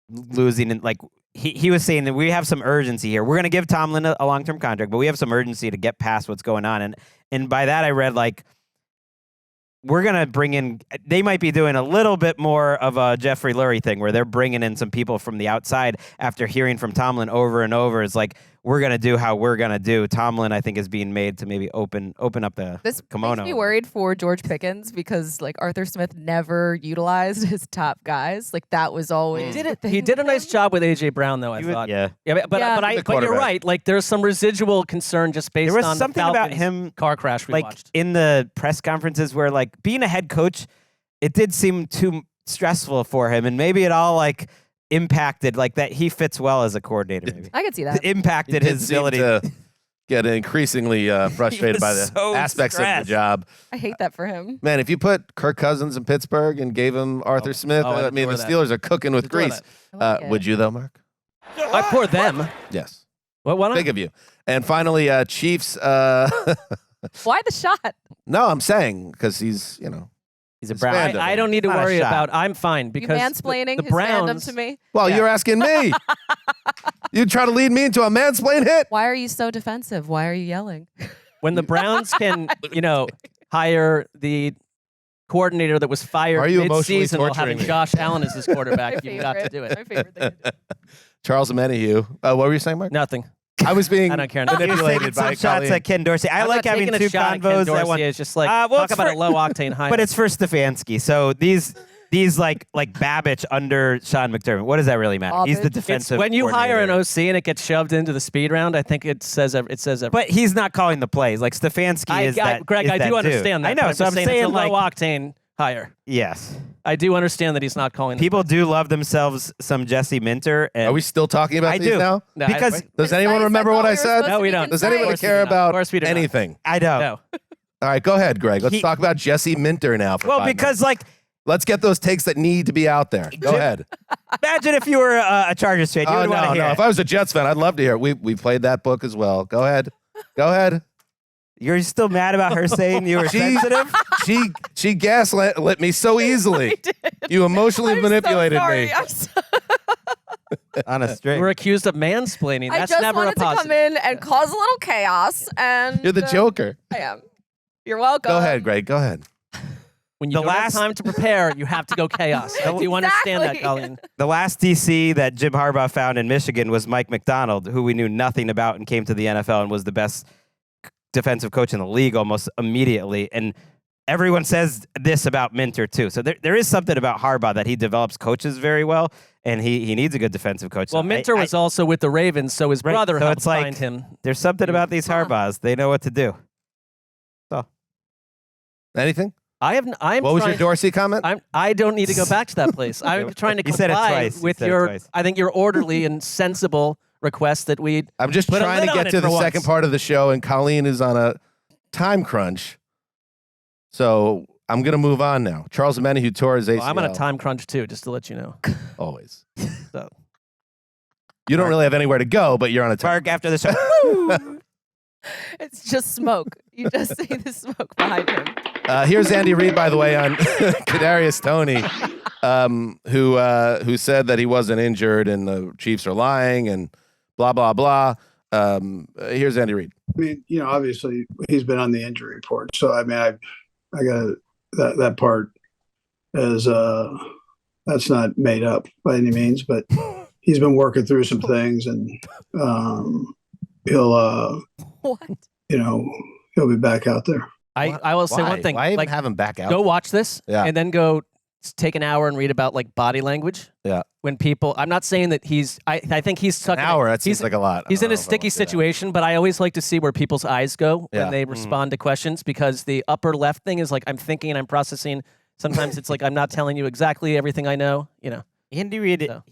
losing. And like he was saying that we have some urgency here. We're going to give Tomlin a long-term contract, but we have some urgency to get past what's going on. And by that I read like, we're going to bring in, they might be doing a little bit more of a Jeffrey Lurie thing where they're bringing in some people from the outside after hearing from Tomlin over and over. It's like, we're going to do how we're going to do. Tomlin, I think, is being made to maybe open up the kimono. This makes me worried for George Pickens because like Arthur Smith never utilized his top guys. Like that was always He did a nice job with A.J. Brown, though, I thought. Yeah. But you're right. Like there's some residual concern just based There was on something the about Falcons him, car crash we like watched. in the press conferences where like being a head coach, it did seem too stressful for him, and maybe it all like impacted like that. He fits well as a coordinator. Maybe I could see that. it impacted his ability to get increasingly frustrated by the so aspects of the stressed. job. I hate that for him. Man, if you put Kirk Cousins in Pittsburgh and gave him Arthur Smith, I'd I mean, the adore that. Steelers are cooking with Adore grease. I like it. Would you, though, Mark? I pour them. Yes. What? Why not? Big of you. And finally, Chiefs. Why the shot? No, I'm saying because he's, He's a His Brown. fandom. I don't need to Not a worry shot. about. I'm fine You because mansplaining the his Browns fandom to me? well, Yeah. you're asking me. You try to lead me into a mansplain hit? Why are you so defensive? Why are you yelling? when the Browns can, hire the coordinator that was fired Are you emotionally mid-season while torturing having me? Josh Allen as his quarterback. My You've got to favorite. do it. My favorite thing to do. Charles Menahue. What were you saying, Mark? Nothing. I was being I don't care. He was manipulated taking by some shots Colleen. at Ken Dorsey. I I'm like not having taking two a shot at Ken convos. That Dorsey. one, It's just like well, talk it's about for- a low octane hire. but it's for Stefanski. So these like Babbage under Sean McDermott. What does that really matter? He's the Babbage. defensive. when you hire an coordinator. OC and it gets shoved into the speed round, I think it says everything. But he's not calling the plays. Like Stefanski is that. Greg, is I that do dude. understand that. I know. but So I'm just saying it's a like low octane hire. yes. I do understand that he's not calling. People do love themselves some Jesse Minter. And Are we still talking about I these do. now? No, because Does anyone Concise, remember I what thought I we were said? supposed No, to we be don't. Does anyone concise. we care do not. about Of course we do not. anything? I don't. no. All right, go ahead, Greg. Let's He- talk about Jesse Minter now. For Well, 5 because minutes. like Let's get those takes that need to be out there. Go Jim- ahead. imagine if you were a Chargers fan, you Oh, would want to hear no. it. If I was a Jets fan, I'd love to hear it. We played that book as well. Go ahead. Go ahead. You're still mad about her saying you were sensitive? She gaslit me so easily. You emotionally manipulated sorry. me. I'm so On a string. We're accused of mansplaining. I That's just never a wanted to come positive. in and cause a little chaos, and You're the Joker. I am. You're welcome. Go ahead, Greg. Go ahead. When you The don't last- have time to prepare, you have to go chaos. I do understand that, Exactly. Colleen. The last DC that Jim Harbaugh found in Michigan was Mike McDonald, who we knew nothing about and came to the NFL and was the best defensive coach in the league almost immediately. And everyone says this about Minter, too. So there is something about Harbaugh that he develops coaches very well, and he needs a good defensive coach. Well, So Minter was also with the Ravens, so his Right, brother so helped it's like- find him. there's something about these Huh. Harbaughs. They know what to do. Anything? I'm What was your trying- Dorsey comment? I don't need to go back to that place. I'm trying to He said it comply twice. He with said it your, twice. I think your orderly and sensible request that we. I'm just Put a trying lid to on get it to for the once. second part of the show, and Colleen is on a time crunch. So I'm going to move on now. Charles Menahue tore his ACL. Well, I'm on a time crunch too, just to let you know. Always. So. You don't really have anywhere to go, but you're on a time. Mark, after the show. It's just smoke. You just see the smoke behind him. Here's Andy Reid, by the way, on Kadarius Toney, who said that he wasn't injured and the Chiefs are lying and blah, blah, blah. Here's Andy Reid. mean, obviously he's been on the injury report. So, I mean, I got that part as that's not made up by any means, but he's been working through some things, and he'll What? He'll be back out there. I will say one thing. Why even like, have him back out? go watch this Yeah. and then go take an hour and read about like body language. Yeah. When people, I'm not saying that I think he's stuck. An hour, that he's, seems like a lot. He's I in don't a know if I sticky wanna do that. situation, but I always like to see where people's eyes go Yeah. when they respond to questions, because the upper left thing is like, I'm thinking and I'm processing. Sometimes it's like, I'm not telling you exactly everything I know, Andy Reid, So.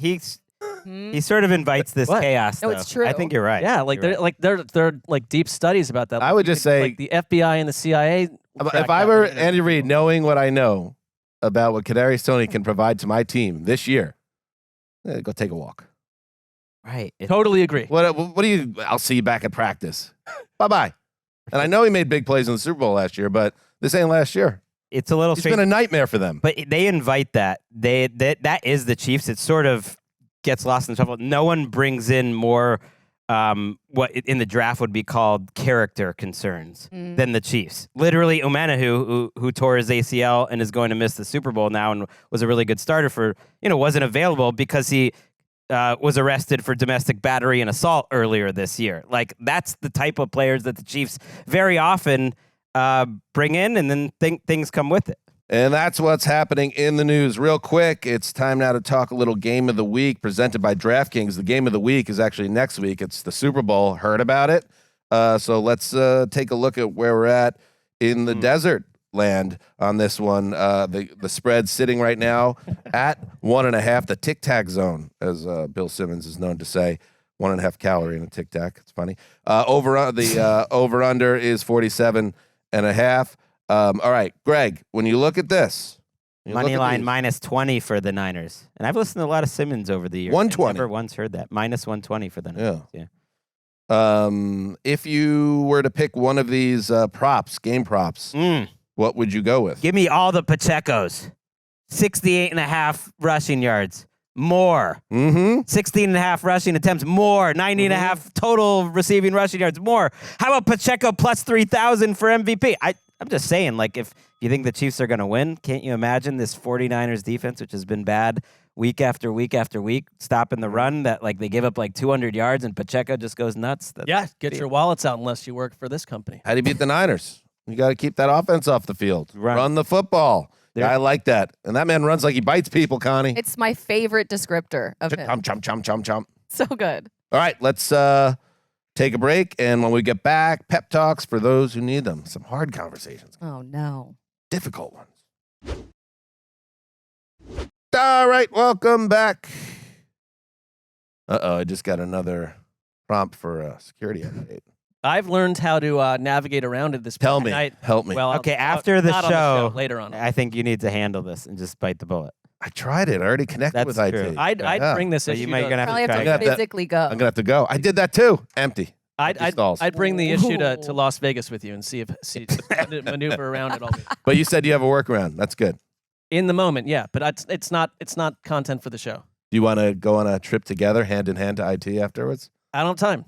he sort of invites this What? chaos. No, though. it's true. I think you're right. Yeah, like You're they're like deep studies about that. I Like, would just say- like the FBI and the CIA. If I were Andy Reid, knowing what I know about what Kadarius Toney can provide to my team this year, go take a walk. right. Totally agree. What do you? I'll see you back at practice. Bye. And I know he made big plays in the Super Bowl last year, but this ain't last year. It's a little It's strange. been a nightmare for them. But they invite that. That is the Chiefs. It sort of gets lost in the shuffle. No one brings in more what in the draft would be called character concerns than the Chiefs. Literally, Omanahu, who tore his ACL and is going to miss the Super Bowl now and was a really good starter for, wasn't available because he was arrested for domestic battery and assault earlier this year. Like, that's the type of players that the Chiefs very often bring in, and then things come with it. And that's what's happening in the news. Real quick, it's time now to talk a little Game of the Week presented by DraftKings. The Game of the Week is actually next week. It's the Super Bowl. Heard about it? So let's take a look at where we're at in the desert land on this one. The spread sitting right now at 1.5, the Tic Tac zone, as Bill Simmons is known to say. 1.5 calorie in a Tic Tac. It's funny. Over under is 47.5. All right, Greg, when you look at this, Money line -20 for the Niners. And I've listened to a lot of Simmons over the years. 120. I've never once heard that. -120 for the Niners. Yeah. If you were to pick one of these game props, what would you go with? Give me all the Pachecos. 68.5 rushing yards. More. 16.5 rushing attempts. More. 90.5 total receiving rushing yards. More. How about Pacheco plus 3,000 for MVP? I'm just saying, like, if you think the Chiefs are going to win, can't you imagine this 49ers defense, which has been bad week after week after week, stopping the run, that, like, they give up, like, 200 yards and Pacheco just goes nuts? Get your wallets out unless you work for this company. How do you beat the Niners? You got to keep that offense off the field. Right. Run the football. I like that. And that man runs like he bites people, Connie. It's my favorite descriptor of him. Chomp. So good. All right, let's take a break. And when we get back, pep talks for those who need them. Some hard conversations. Oh, no. Difficult ones. All right, welcome back. I just got another prompt for a security update. I've learned how to navigate around it this point. Tell me. Help me. Well, Okay, after the not on show, later on. I think you need to handle this and just bite the bullet. I tried it. I already connected That's with true. IT. I'd bring this So issue. you might to- gonna have Probably to have try to again. physically go. I'm going to have to go. I did that too. Empty. I'd stalls. bring the issue to Ooh. Las Vegas with you and see maneuver around it all. But you said you have a workaround. That's good. In the moment, yeah, but it's not content for the show. Do you want to go on a trip together, hand in hand to IT afterwards? I don't have time.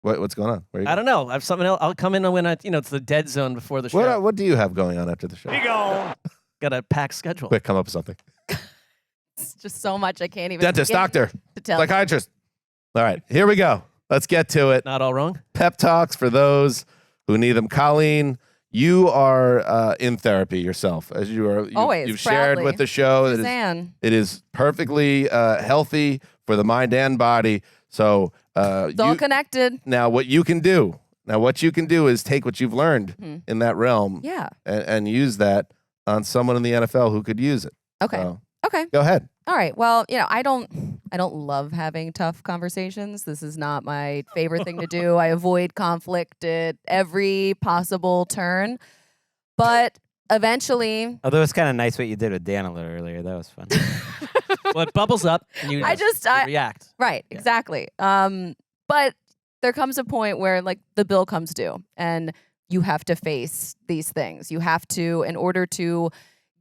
What's going on? Where you I don't know. I have something else. I'll come in when it's the dead zone before the show. What do you have going on after the show? Got a packed schedule. Quick, come up with something. It's just so much I can't even Dentist, begin doctor, to tell. psychiatrist. All right, here we go. Let's get to it. Not all wrong. Pep talks for those who need them. Colleen, you are in therapy yourself, as Always, you've shared proudly. with the show. Suzanne. It is perfectly healthy for the mind and body. So It's all connected. now what you can do is take what you've learned in that realm Yeah. and use that on someone in the NFL who could use it. Okay. So, Okay. go ahead. All right. Well, I don't love having tough conversations. This is not my favorite thing to do. I avoid conflict at every possible turn. But eventually, Although it's kind of nice what you did with Dan a little earlier. That was fun. Well, it bubbles up and you I react. right, Yeah. exactly. But there comes a point where like the bill comes due and you have to face these things. You have to, in order to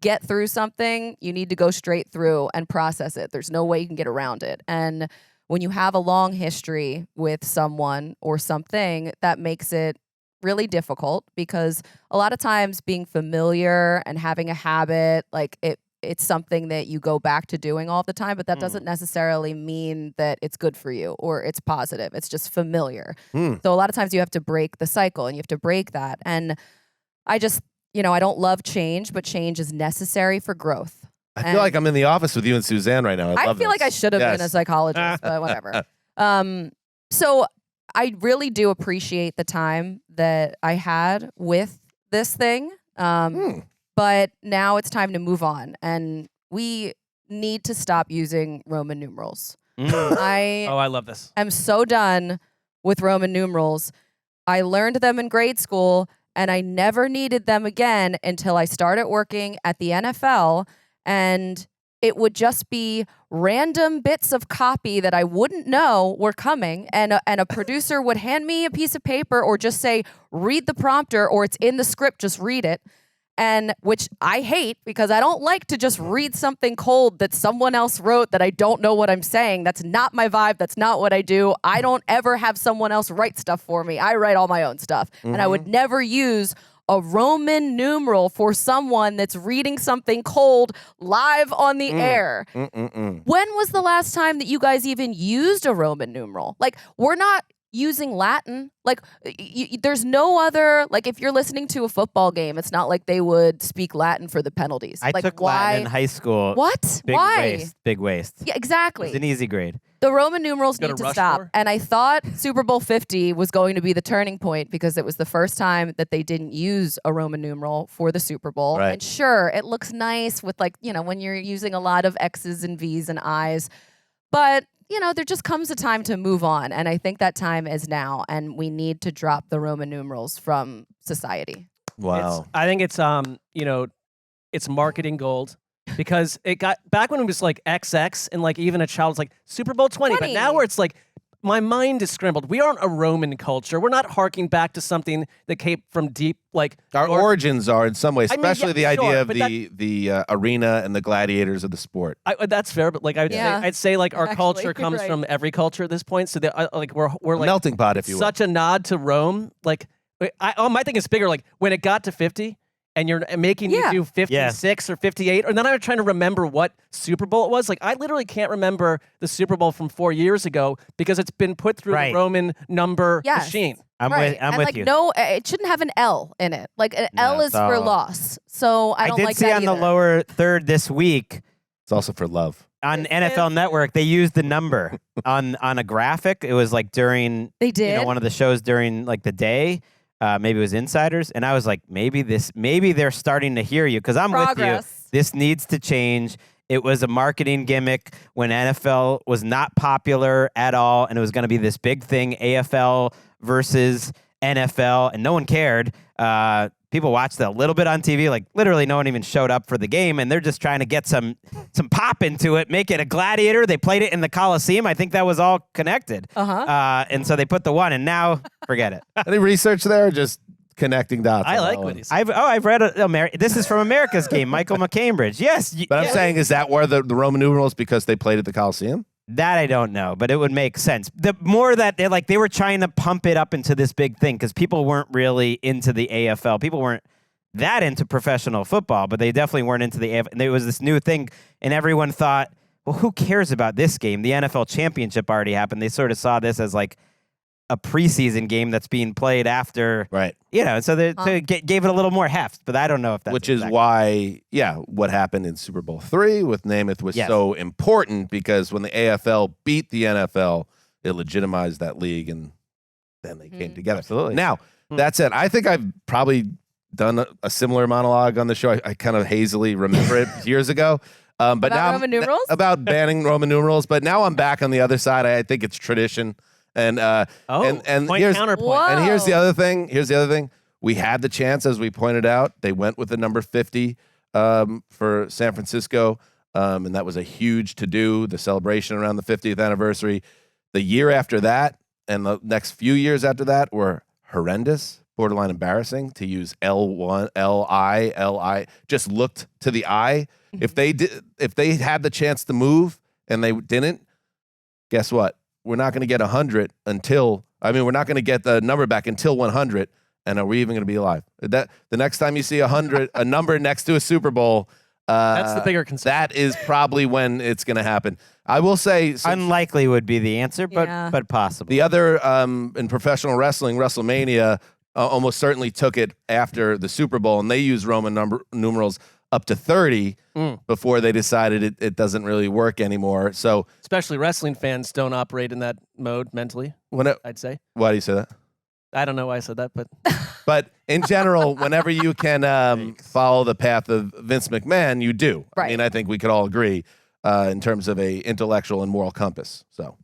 get through something, you need to go straight through and process it. There's no way you can get around it. And when you have a long history with someone or something, that makes it really difficult because a lot of times being familiar and having a habit, like it's something that you go back to doing all the time, but that doesn't necessarily mean that it's good for you or it's positive. It's just familiar. So a lot of times you have to break the cycle and you have to break that. And I just, I don't love change, but change is necessary for growth. I feel like I'm in the office with you and Suzanne right now. I feel like I should have been a psychologist, but whatever. So I really do appreciate the time that I had with this thing. But now it's time to move on. And we need to stop using Roman numerals. I love this. I'm so done with Roman numerals. I learned them in grade school, and I never needed them again until I started working at the NFL. And it would just be random bits of copy that I wouldn't know were coming. And a producer would hand me a piece of paper or just say, read the prompter, or it's in the script, just read it. And which I hate because I don't like to just read something cold that someone else wrote that I don't know what I'm saying. That's not my vibe. That's not what I do. I don't ever have someone else write stuff for me. I write all my own stuff. And I would never use a Roman numeral for someone that's reading something cold live on the air. When was the last time that you guys even used a Roman numeral? Like, we're not using Latin. Like, there's no other, like, if you're listening to a football game, it's not like they would speak Latin for the penalties. I took Latin in high school. What? Why? Big waist. Yeah, exactly. It's an easy grade. The Roman numerals need to Rushmore? stop. And I thought Super Bowl 50 was going to be the turning point because it was the first time that they didn't use a Roman numeral for the Super Bowl. Right. And sure, it looks nice with, like, when you're using a lot of X's and V's and I's. But, there just comes a time to move on. And I think that time is now. And we need to drop the Roman numerals from society. Wow. I think it's it's marketing gold. Because it got back when it was like XX and like even a child was like Super Bowl 20. But now where it's like my mind is scrambled. We aren't a Roman culture. We're not harking back to something that came from deep like Our origins are in some way, I mean, especially the idea of but the arena and the gladiators of the sport. That's fair, but like I'd say like our Actually, culture you're comes right. from every culture at this point. So that like we're like Melting pot, if you will. such a nod to Rome. Like my thing is bigger. Like when it got to 50. And you're making me do 56 or 58, and then I'm trying to remember what Super Bowl it was. Like, I literally can't remember the Super Bowl from 4 years ago because it's been put through the Roman number machine. I'm and with like, you. No, it shouldn't have an L in it. Like, an L is for loss. So I don't did like see that on either. the lower third this week It's also for love. on NFL Network, they used the number on a graphic. It was like during They did? one of the shows during like the day. Maybe it was Insiders, and I was like, maybe they're starting to hear you because I'm with you. Progress. This needs to change. It was a marketing gimmick when NFL was not popular at all, and it was going to be this big thing, AFL versus NFL, and no one cared. People watched a little bit on TV, like literally no one even showed up for the game, and they're just trying to get some pop into it, make it a gladiator. They played it in the Coliseum. I think that was all connected. And so they put the one, and now forget it. Any research there, or just connecting dots? I on like that what one? he said. I've read this is from America's Game, Michael McCambridge. Yes, But I'm saying, is that where the Roman numerals because they played at the Coliseum? that I don't know, but it would make sense. The more that they were trying to pump it up into this big thing because people weren't really into the AFL. People weren't that into professional football, but they definitely weren't into the AFL. And there was this new thing, and everyone thought, well, who cares about this game? The NFL championship already happened. They sort of saw this as like a preseason game that's being played after, Right. So they gave it a little more heft, but I don't know if that's Which is why, what happened in Super Bowl III with Namath was so important because when the AFL beat the NFL, it legitimized that league, and then they came together. Absolutely. Now, that's it. I think I've probably done a similar monologue on the show. I kind of hazily remember it years ago. But About now Roman numerals? about banning Roman numerals. But now I'm back on the other side. I think it's tradition. And and point here's counterpoint. Whoa. and here's the other thing. We had the chance, as we pointed out. They went with the number 50 for San Francisco, and that was a huge to-do. The celebration around the 50th anniversary. The year after that, and the next few years after that, were horrendous, borderline embarrassing. To use L1, Li, just looked to the eye. If they had the chance to move and they didn't, guess what? We're not going to get 100 we're not going to get the number back until 100. And are we even going to be alive? That the next time you see 100, a number next to a Super Bowl, that's the bigger concern. That is probably when it's going to happen. I will say, unlikely would be the answer, but possible. The other in professional wrestling, WrestleMania almost certainly took it after the Super Bowl, and they used Roman numerals up to 30 before they decided it doesn't really work anymore. So, especially wrestling fans don't operate in that mode mentally. I'd say. Why do you say that? I don't know why I said that, but but in general, whenever you can follow the path of Vince McMahon, you do. Right. I mean, I think we could all agree in terms of a intellectual and moral compass. So,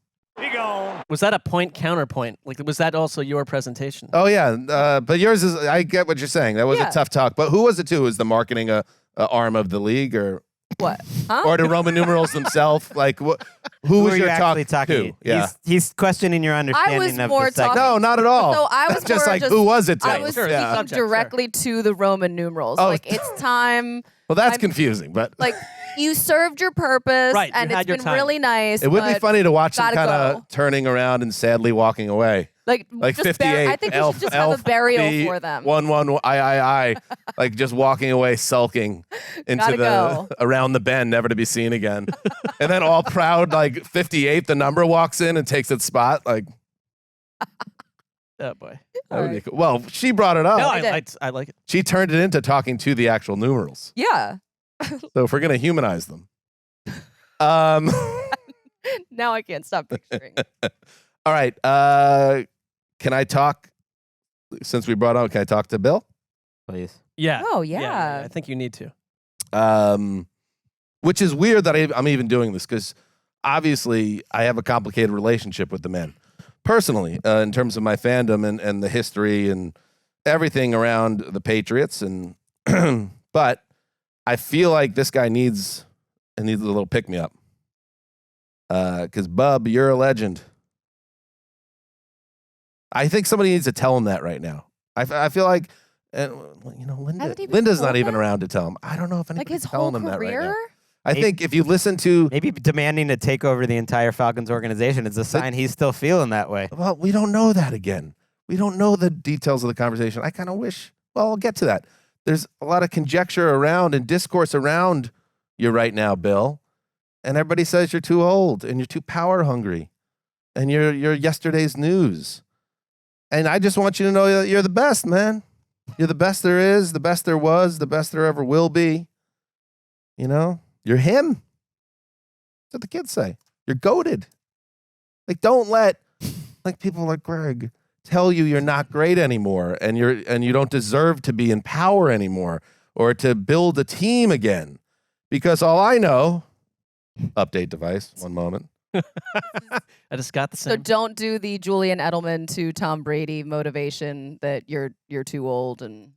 was that a point counterpoint? Like, was that also your presentation? oh yeah, but yours is. I get what you're saying. That was a tough talk. But who was it to? Was the marketing arm of the league, or what? Huh? or the Roman numerals themselves? Like, who was your actually talking to? Yeah, he's questioning your understanding of more the segment. No, not at all. So I was just more like, who was it to? I was speaking directly to the Roman numerals. Oh. Like, it's time. Well, that's confusing, but Like, you served your purpose, Right, and you it's had your been time. really nice. it would be but funny to watch him gotta kind go. of turning around and sadly walking away. Like Like just 58. I think we should just have a burial for them. 1-1, I. Like just walking away, sulking into Gotta go. around the bend, never to be seen again. And then all proud, like 58, the number walks in and takes its spot. Like, Oh boy. that would be cool. Well, she brought it up. No, did. I like it. She turned it into talking to the actual numerals. Yeah. So if we're gonna humanize them, Now I can't stop picturing. all right. Can I talk? Since we brought on, can I talk to Bill? Please. Yeah. Oh yeah. I think you need to. Which is weird that I'm even doing this because obviously I have a complicated relationship with the man personally in terms of my fandom and the history and everything around the Patriots. And but I feel like this guy needs a little pick me up because Bub, you're a legend. I think somebody needs to tell him that right now. I feel like. Linda's not even around to tell him. I don't know if Like anybody's his whole telling him that right now. career. I think if you listen to, Maybe demanding to take over the entire Falcons organization is a sign he's still feeling that way. well, we don't know that again. We don't know the details of the conversation. I kind of wish. Well, I'll get to that. There's a lot of conjecture around and discourse around you right now, Bill, and everybody says you're too old and you're too power hungry, and you're yesterday's news. And I just want you to know that you're the best, man. You're the best there is, the best there was, the best there ever will be. You know, you're him. That's what the kids say. You're goated. Like, don't let people like Gregg tell you you're not great anymore and you don't deserve to be in power anymore or to build a team again. Because all I know, update device, one moment. I just got the So same. don't do the Julian Edelman to Tom Brady motivation that you're too old and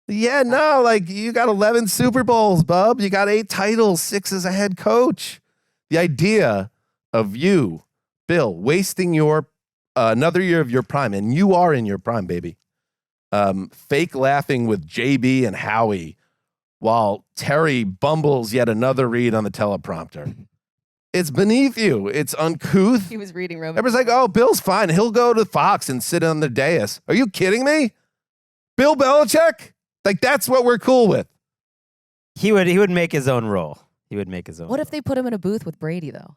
Yeah, no, like you got 11 Super Bowls, bub. You got 8 titles, 6 as a head coach. The idea of you, Bill, wasting your another year of your prime, and you are in your prime, baby. Fake laughing with JB and Howie while Terry bumbles yet another read on the teleprompter. It's beneath you. It's uncouth. he was reading Roman. Everybody's like, oh, Bill's fine. He'll go to Fox and sit on the dais. Are you kidding me? Bill Belichick? Like, that's what we're cool with. He would make his own role. He would make his own. What if role. they put him in a booth with Brady though?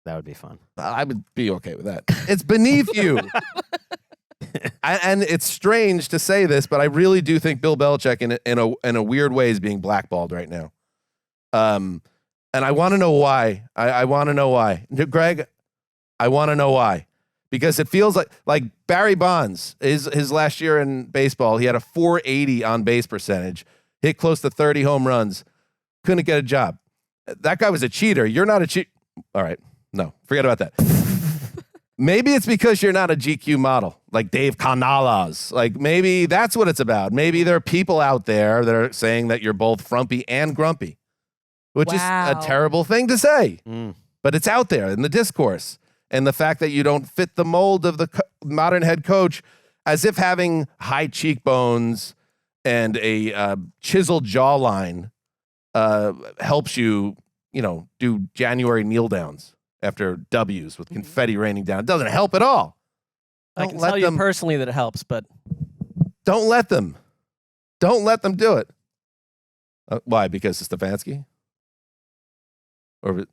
That would be fun. I would be okay with that. It's beneath you. And it's strange to say this, but I really do think Bill Belichick in a weird way is being blackballed right now. And I want to know why. I want to know why. Gregg, I want to know why. Because it feels like Barry Bonds, his last year in baseball, he had a 480 on base percentage, hit close to 30 home runs, couldn't get a job. That guy was a cheater. You're not a cheat. All right. No, forget about that. Maybe it's because you're not a GQ model like Dave Canales. Like maybe that's what it's about. Maybe there are people out there that are saying that you're both frumpy and grumpy, which is a terrible thing to say. But it's out there in the discourse. And the fact that you don't fit the mold of the modern head coach, as if having high cheekbones and a chiseled jawline helps you, do January kneel downs after W's with confetti raining down. It doesn't help at all. I can tell you personally that it helps, but Don't let them. Don't let them do it. Why? Because of Stefanski? Or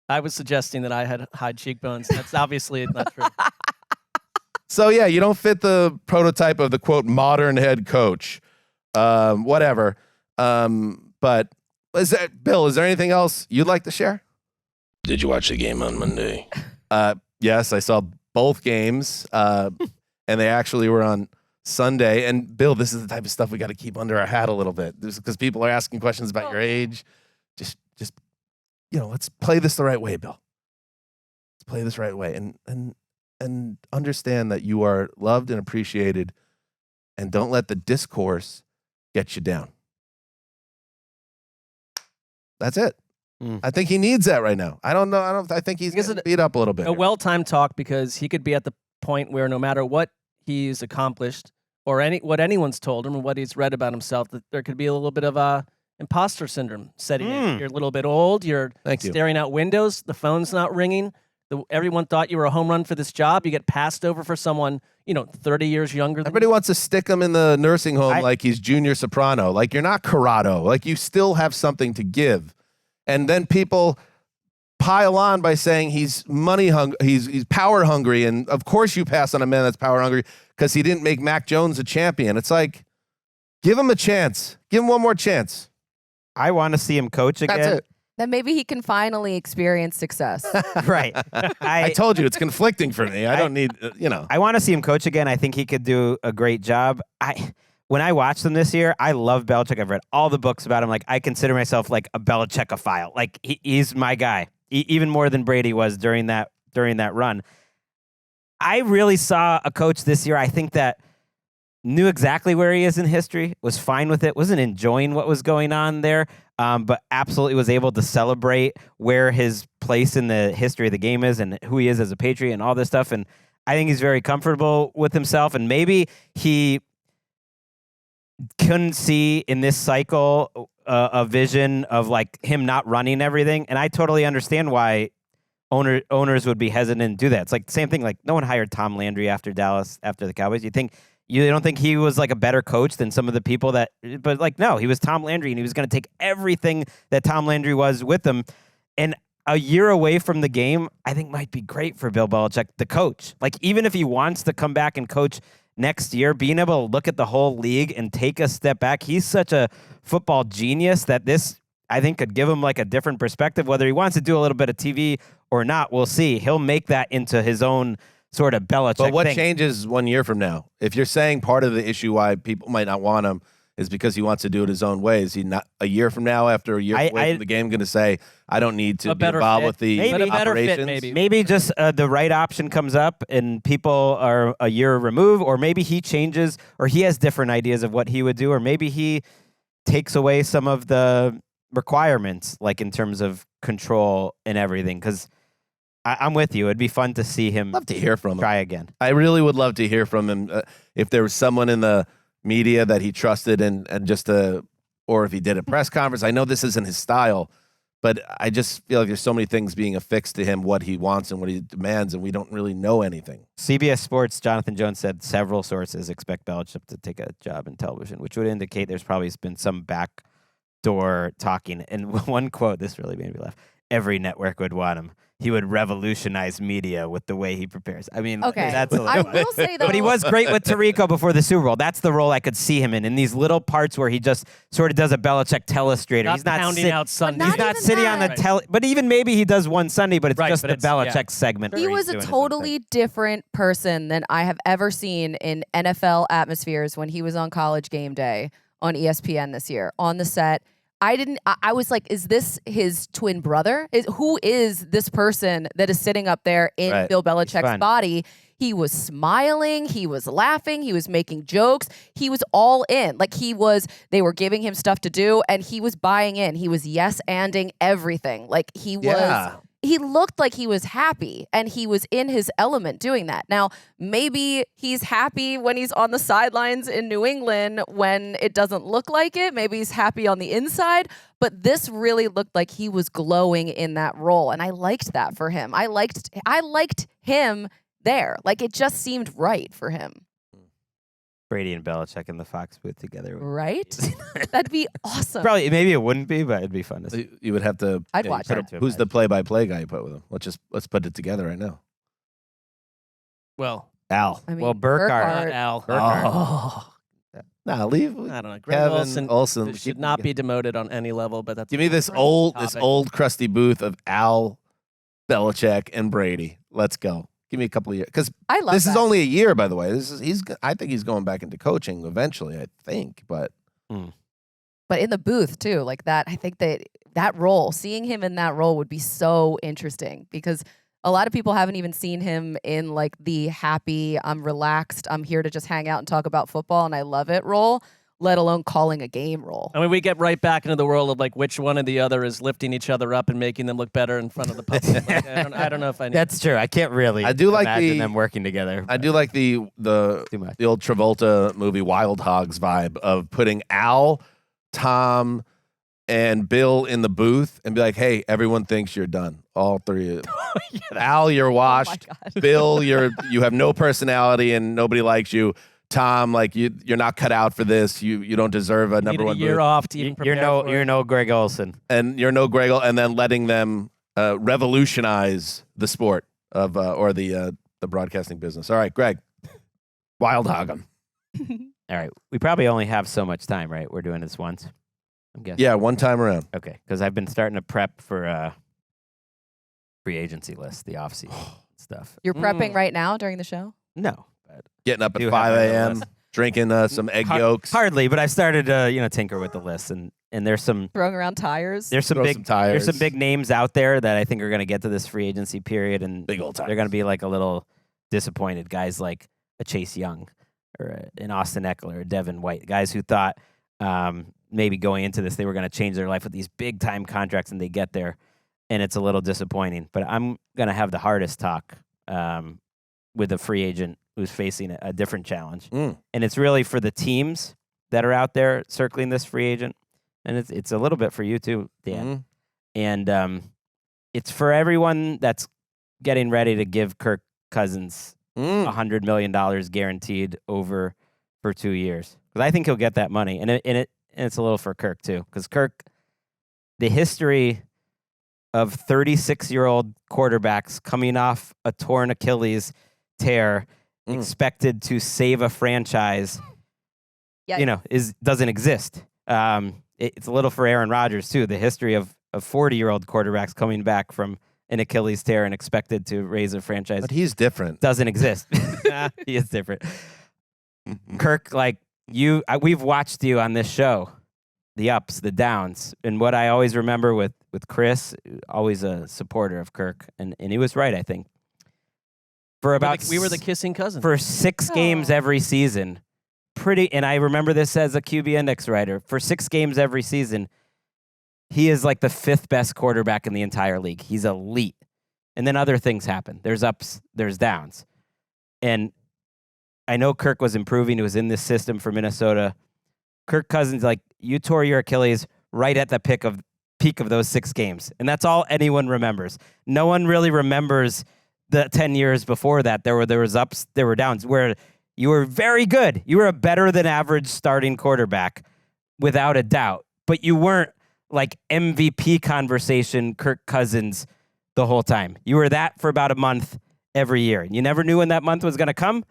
I was suggesting that I had high cheekbones. That's obviously not true. So, yeah, you don't fit the prototype of the, quote, modern head coach. Whatever. But Bill, is there anything else you'd like to share? Did you watch the game on Monday? Yes, I saw both games, and they actually were on Sunday. And, Bill, this is the type of stuff we got to keep under our hat a little bit because people are asking questions about your age. Just let's play this the right way, Bill. Let's play this right way. And understand that you are loved and appreciated, and don't let the discourse get you down. That's it. I think he needs that right now. I don't know. I think he's getting beat up a little bit. A well-timed talk, because he could be at the point where no matter what he's accomplished or what anyone's told him or what he's read about himself, that there could be a little bit of imposter syndrome setting in. You're a little bit old. You're staring out windows. The phone's not ringing. Everyone thought you were a home run for this job. You get passed over for someone, 30 years younger than Everybody wants to stick him in the nursing home like he's Junior Soprano. Like, you're not Corrado. Like, you still have something to give. And then people pile on by saying he's money hungry, he's power hungry, and of course you pass on a man that's power hungry because he didn't make Mac Jones a champion. It's like, give him a chance. Give him one more chance. I want to see him coach again. That's it. Then maybe he can finally experience success. Right. I told you, it's conflicting for me. I don't need, I want to see him coach again. I think he could do a great job. When I watched him this year, I love Belichick. I've read all the books about him. Like, I consider myself like a Belichickophile. Like, he's my guy, even more than Brady was during that run. I really saw a coach this year, I think, that knew exactly where he is in history, was fine with it, wasn't enjoying what was going on there, but absolutely was able to celebrate where his place in the history of the game is and who he is as a Patriot and all this stuff. And I think he's very comfortable with himself. And maybe he couldn't see in this cycle a vision of like him not running everything. And I totally understand why owners would be hesitant to do that. It's like the same thing. Like, no one hired Tom Landry after Dallas, after the Cowboys. You don't think he was like a better coach than some of the people but like, no, he was Tom Landry, and he was going to take everything that Tom Landry was with him. And a year away from the game, I think might be great for Bill Belichick, the coach. Like, even if he wants to come back and coach next year, being able to look at the whole league and take a step back, he's such a football genius that this, I think, could give him like a different perspective. Whether he wants to do a little bit of TV or not, we'll see. He'll make that into his own sort of Belichick But what thing. changes 1 year from now? If you're saying part of the issue why people might not want him is because he wants to do it his own way, is he not a year from now, after a year away from the game, going to say, I don't need to be involved with the operations? Maybe just the right option comes up and people are a year removed, or maybe he changes, or he has different ideas of what he would do, or maybe he takes away some of the requirements, like in terms of control and everything, because I'm with you. It'd be fun to see him. Love to hear from him. Try again. I really would love to hear from him. If there was someone in the media that he trusted, and just or if he did a press conference. I know this isn't his style, but I just feel like there's so many things being affixed to him, what he wants and what he demands, and we don't really know anything. CBS Sports, Jonathan Jones said several sources expect Belichick to take a job in television, which would indicate there's probably been some backdoor talking. And one quote, this really made me laugh. Every network would want him. He would revolutionize media with the way he prepares. I mean, Okay. that's a I will say, though. But he was great with Tirico before the Super Bowl. That's the role I could see him in these little parts where he just sort of does a Belichick telestrator. He's not pounding out Sunday. He's not sitting on the but even maybe he does one Sunday, but it's just the Belichick segment. He where was he's a doing his own totally different person than I have ever seen in NFL atmospheres when he was on College Game Day on ESPN this year on the set. I was like, is this his twin brother? Who is this person that is sitting up there in Bill Belichick's body? He was smiling. He was laughing. He was making jokes. He was all in. Like they were giving him stuff to do and he was buying in. He was yes-anding everything. Like he looked like he was happy and he was in his element doing that. Now, maybe he's happy when he's on the sidelines in New England when it doesn't look like it. Maybe he's happy on the inside, but this really looked like he was glowing in that role. And I liked that for him. I liked him there. Like it just seemed right for him. Brady and Belichick in the Fox booth together. Right? That'd be awesome. Probably, maybe it wouldn't be, but it'd be fun to see. You would have to. I'd watch put it. Who's the play-by-play guy you put with him? Let's put it together right now. Well, Al. I mean, Well, Burkhardt. not Al. Oh. Nah, leave. I don't know. Greg Kevin Olsen should not be demoted on any level, but that's Give me this a old topic. crusty booth of Al, Belichick, and Brady. Let's go. Give me a couple of years because I love this is that. only a year, by the way. I think he's going back into coaching eventually. I think, but But in the booth too, like that, I think that role, seeing him in that role would be so interesting because a lot of people haven't even seen him in like the happy, I'm relaxed, I'm here to just hang out and talk about football and I love it role, let alone calling a game role. I mean, we get right back into the world of like which one or the other is lifting each other up and making them look better in front of the public. Like, I don't know if I need That's true. I can't really. I do like imagine the- them working together. I do like the Too much. old Travolta movie Wild Hogs vibe of putting Al, Tom, and Bill in the booth and be like, "Hey, everyone thinks you're done. All three of you. Al, you're washed. God. Bill, you have no personality and nobody likes you. Tom, like you're not cut out for this. You don't deserve a Needed number one a year booth. off to even prepare for You're it. no Greg Olsen. And you're no Gregg, and then letting them revolutionize the sport of or the broadcasting business. All right, Greg, Wild Hog 'em. All right. We probably only have so much time, right? We're doing this once. I'm guessing. Yeah, one time around. Okay. Because I've been starting to prep for free agency list, the offseason stuff. You're prepping right now during the show? No. But Getting up at Do have 5 my own a.m., list. drinking some egg yolks. Hardly, but I've started to tinker with the list, and there's some Throwing around tires? there's some Throw big some tires. there's some big names out there that I think are going to get to this free agency period, and Big old tires. they're going to be like a little disappointed. Guys like a Chase Young or an Austin Eckler or Devin White, guys who thought maybe going into this they were going to change their life with these big time contracts, and they get there, and it's a little disappointing. But I'm going to have the hardest talk with a free agent who's facing a different challenge, and it's really for the teams that are out there circling this free agent, and it's a little bit for you too, Dan, and it's for everyone that's getting ready to give Kirk Cousins $100 million guaranteed over for 2 years, because I think he'll get that money, and it's a little for Kirk too, because Kirk, the history of 36-year-old quarterbacks coming off a torn Achilles tear, expected to save a franchise, Yeah. doesn't exist. It's a little for Aaron Rodgers too. The history of 40-year-old quarterbacks coming back from an Achilles tear and expected to raise a franchise But he's different. doesn't exist. He is different. Kirk, like we've watched you on this show, the ups, the downs, and what I always remember with Chris, always a supporter of Kirk, and he was right, I think. For about We were the kissing cousins. for 6 games every season, and I remember this as a QB Index writer. For 6 games every season, he is like the 5th best quarterback in the entire league. He's elite. And then other things happen. There's ups, there's downs. And I know Kirk was improving. He was in this system for Minnesota. Kirk Cousins, like, you tore your Achilles right at the peak of those 6 games. And that's all anyone remembers. No one really remembers the 10 years before that. There was ups, there were downs, where you were very good. You were a better than average starting quarterback, without a doubt. But you weren't like MVP conversation Kirk Cousins the whole time. You were that for about a month every year. You never knew when that month was going to come,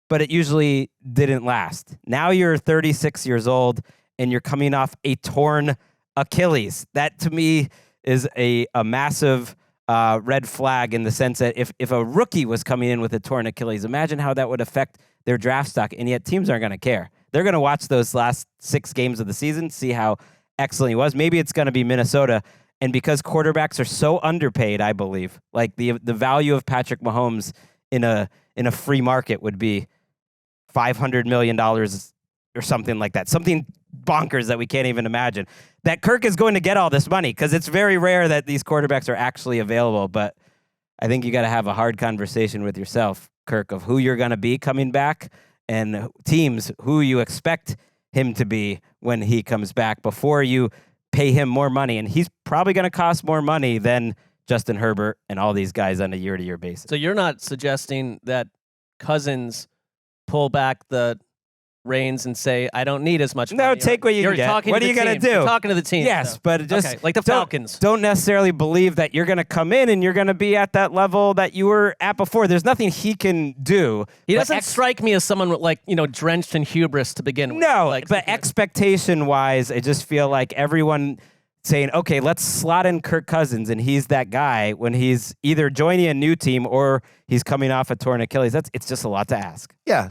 but it usually didn't last. Now you're 36 years old and you're coming off a torn Achilles. That to me is a massive red flag, in the sense that if a rookie was coming in with a torn Achilles, imagine how that would affect their draft stock. And yet teams aren't going to care. They're going to watch those last 6 games of the season, see how excellent he was. Maybe it's going to be Minnesota. And because quarterbacks are so underpaid, I believe, like the value of Patrick Mahomes in a free market would be $500 million or something like that. Something bonkers that we can't even imagine. That Kirk is going to get all this money, because it's very rare that these quarterbacks are actually available. But I think you got to have a hard conversation with yourself, Kirk, of who you're going to be coming back, and teams who you expect him to be when he comes back, before you pay him more money. And he's probably going to cost more money than Justin Herbert and all these guys on a year-to-year basis. So you're not suggesting that Cousins pull back the reins and say, I don't need as much No, money. take what you You're get. talking What to are you the gonna team. do? You're talking to the team. Yes, so. but just Okay, like the Falcons. Don't necessarily believe that you're going to come in and you're going to be at that level that you were at before. There's nothing he can do. He But doesn't strike me as someone with, like, drenched in hubris to begin with. No, like, but expectation-wise, I just feel like everyone saying, okay, let's slot in Kirk Cousins, and he's that guy when he's either joining a new team or he's coming off a torn Achilles. It's just a lot to ask. Yeah,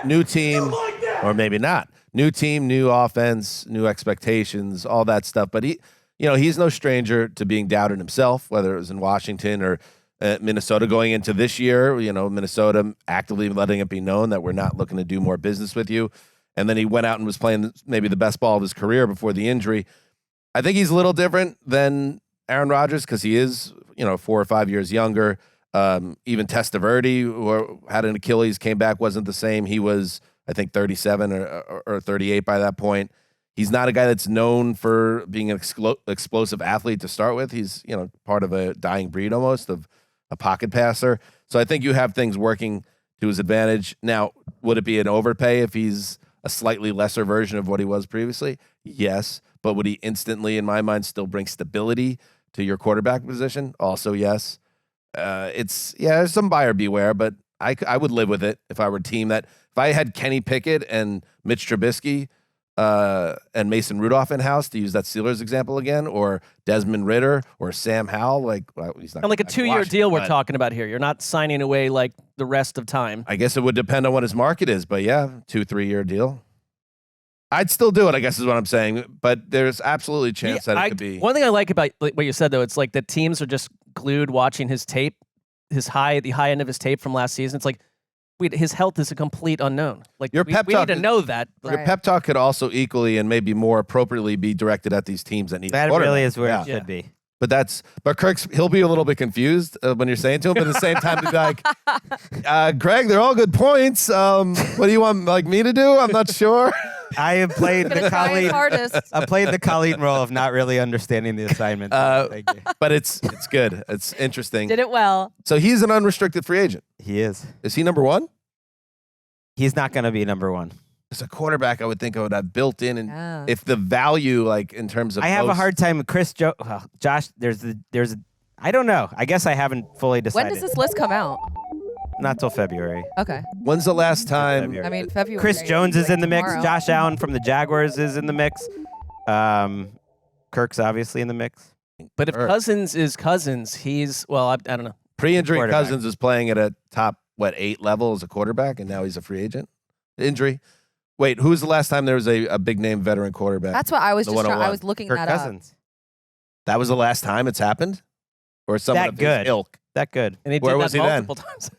new team, or maybe not. New team, new offense, new expectations, all that stuff. But he's no stranger to being doubted himself, whether it was in Washington or Minnesota going into this year. Minnesota actively letting it be known that we're not looking to do more business with you. And then he went out and was playing maybe the best ball of his career before the injury. I think he's a little different than Aaron Rodgers because he is, 4 or 5 years younger. Even Testaverde, who had an Achilles, came back, wasn't the same. He was, I think, 37 or 38 by that point. He's not a guy that's known for being an explosive athlete to start with. He's, part of a dying breed almost of a pocket passer. So I think you have things working to his advantage. Now, would it be an overpay if he's a slightly lesser version of what he was previously? Yes. But would he instantly, in my mind, still bring stability to your quarterback position? Also, yes. There's some buyer beware, but I would live with it if I were a team that, if I had Kenny Pickett and Mitch Trubisky and Mason Rudolph in house, to use that Steelers example again, or Desmond Ridder or Sam Howell, he's not. And like a 2-year deal we're talking about here. You're not signing away like the rest of time. I guess it would depend on what his market is, but yeah, 2-3 year deal. I'd still do it, I guess is what I'm saying, but there's absolutely a chance that it could be. One thing I like about what you said, though, it's like the teams are just glued watching his tape, the high end of his tape from last season. It's like, his health is a complete unknown. Like, Your we pep need talk to know that. Your pep talk could also equally and maybe more appropriately be directed at these teams that need That quarterback. really is where it should be. But he'll be a little bit confused when you're saying to him, but at the same time, to be like, Greg, they're all good points. What do you want me to do? I'm not sure. I have played the Colleen. hardest. I played the Colleen role of not really understanding the assignment. Thank you. But it's good. It's interesting. Did it well. So he's an unrestricted free agent. He is. Is he number one? He's not going to be number one. As a quarterback, I would think I would have built in, and if the value, in terms of, I have a hard time with Josh. I don't know. I guess I haven't fully decided. When does this list come out? Not till February. Okay. When's the last time? February. I mean, February. Chris Jones is in the mix. Tomorrow. Josh Allen from the Jaguars is in the mix. Kirk's obviously in the mix. But if Cousins is Cousins, he's, I don't know. Pre-injury Quarterback. Cousins is playing at a top 8 level as a quarterback, and now he's a free agent. Injury. Wait, who's the last time there was a big name veteran quarterback? That's what I was The just. I 101. was looking Kirk that Cousins. That was the last time it's happened, or someone That of good. his ilk. That good. And he Where did was that he then? multiple times.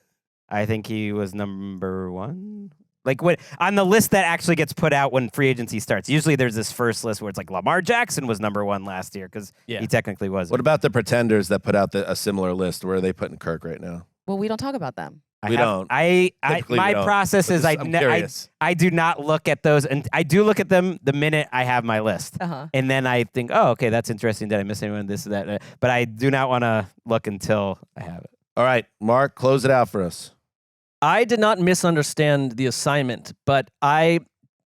I think he was number one. Like what on the list that actually gets put out when free agency starts. Usually there's this first list where it's like Lamar Jackson was number one last year because he technically was. What about the pretenders that put out a similar list? Where are they putting Kirk right now? Well, we don't talk about them. Don't. Typically my we don't. process But is I'm curious. I do not look at those, and I do look at them the minute I have my list, and then I think, oh, okay, that's interesting. Did I miss anyone? This or that? But I do not want to look until I have it. All right, Mark, close it out for us. I did not misunderstand the assignment, but I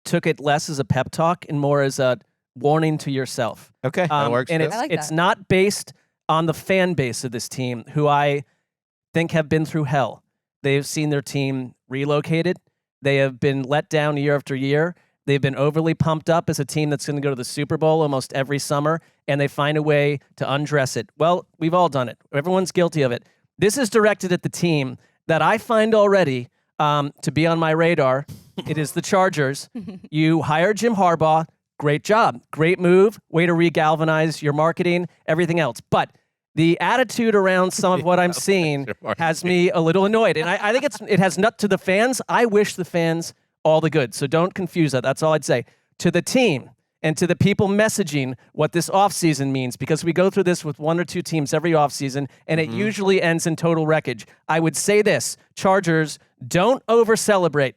took it less as a pep talk and more as a warning to yourself. Okay, that works. And too. I like it's that. not based on the fan base of this team, who I think have been through hell. They've seen their team relocated. They have been let down year after year. They've been overly pumped up as a team that's going to go to the Super Bowl almost every summer, and they find a way to undress it. Well, we've all done it. Everyone's guilty of it. This is directed at the team that I find already to be on my radar. It is the Chargers. You hired Jim Harbaugh. Great job. Great move. Way to regalvanize your marketing, everything else. But the attitude around some of what I'm seeing has me a little annoyed. And I think it has nut to the fans. I wish the fans all the good. So don't confuse that. That's all I'd say. To the team and to the people messaging what this offseason means, because we go through this with one or two teams every offseason, and it usually ends in total wreckage. I would say this, Chargers, don't over-celebrate.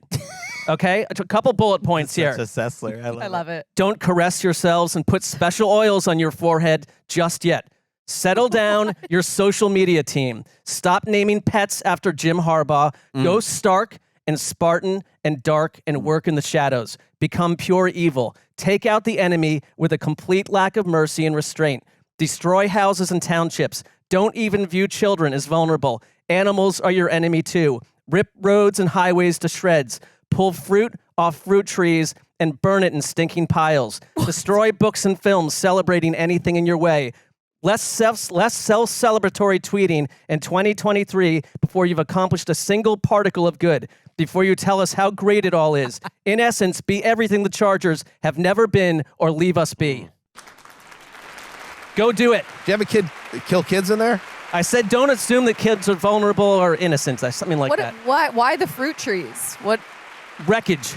Okay? A couple bullet points here. Such a Sessler. I love it. Don't caress yourselves and put special oils on your forehead just yet. Settle down your social media team. Stop naming pets after Jim Harbaugh. Go stark and Spartan and dark and work in the shadows. Become pure evil. Take out the enemy with a complete lack of mercy and restraint. Destroy houses and townships. Don't even view children as vulnerable. Animals are your enemy too. Rip roads and highways to shreds. Pull fruit off fruit trees and burn it in stinking piles. Destroy books and films celebrating anything in your way. Less self-celebratory tweeting in 2023 before you've accomplished a single particle of good, before you tell us how great it all is. In essence, be everything the Chargers have never been or leave us be. Go do it. Do you have a kid kill kids in there? I said don't assume that kids are vulnerable or innocent. Something like that. Why the fruit trees? What? Wreckage.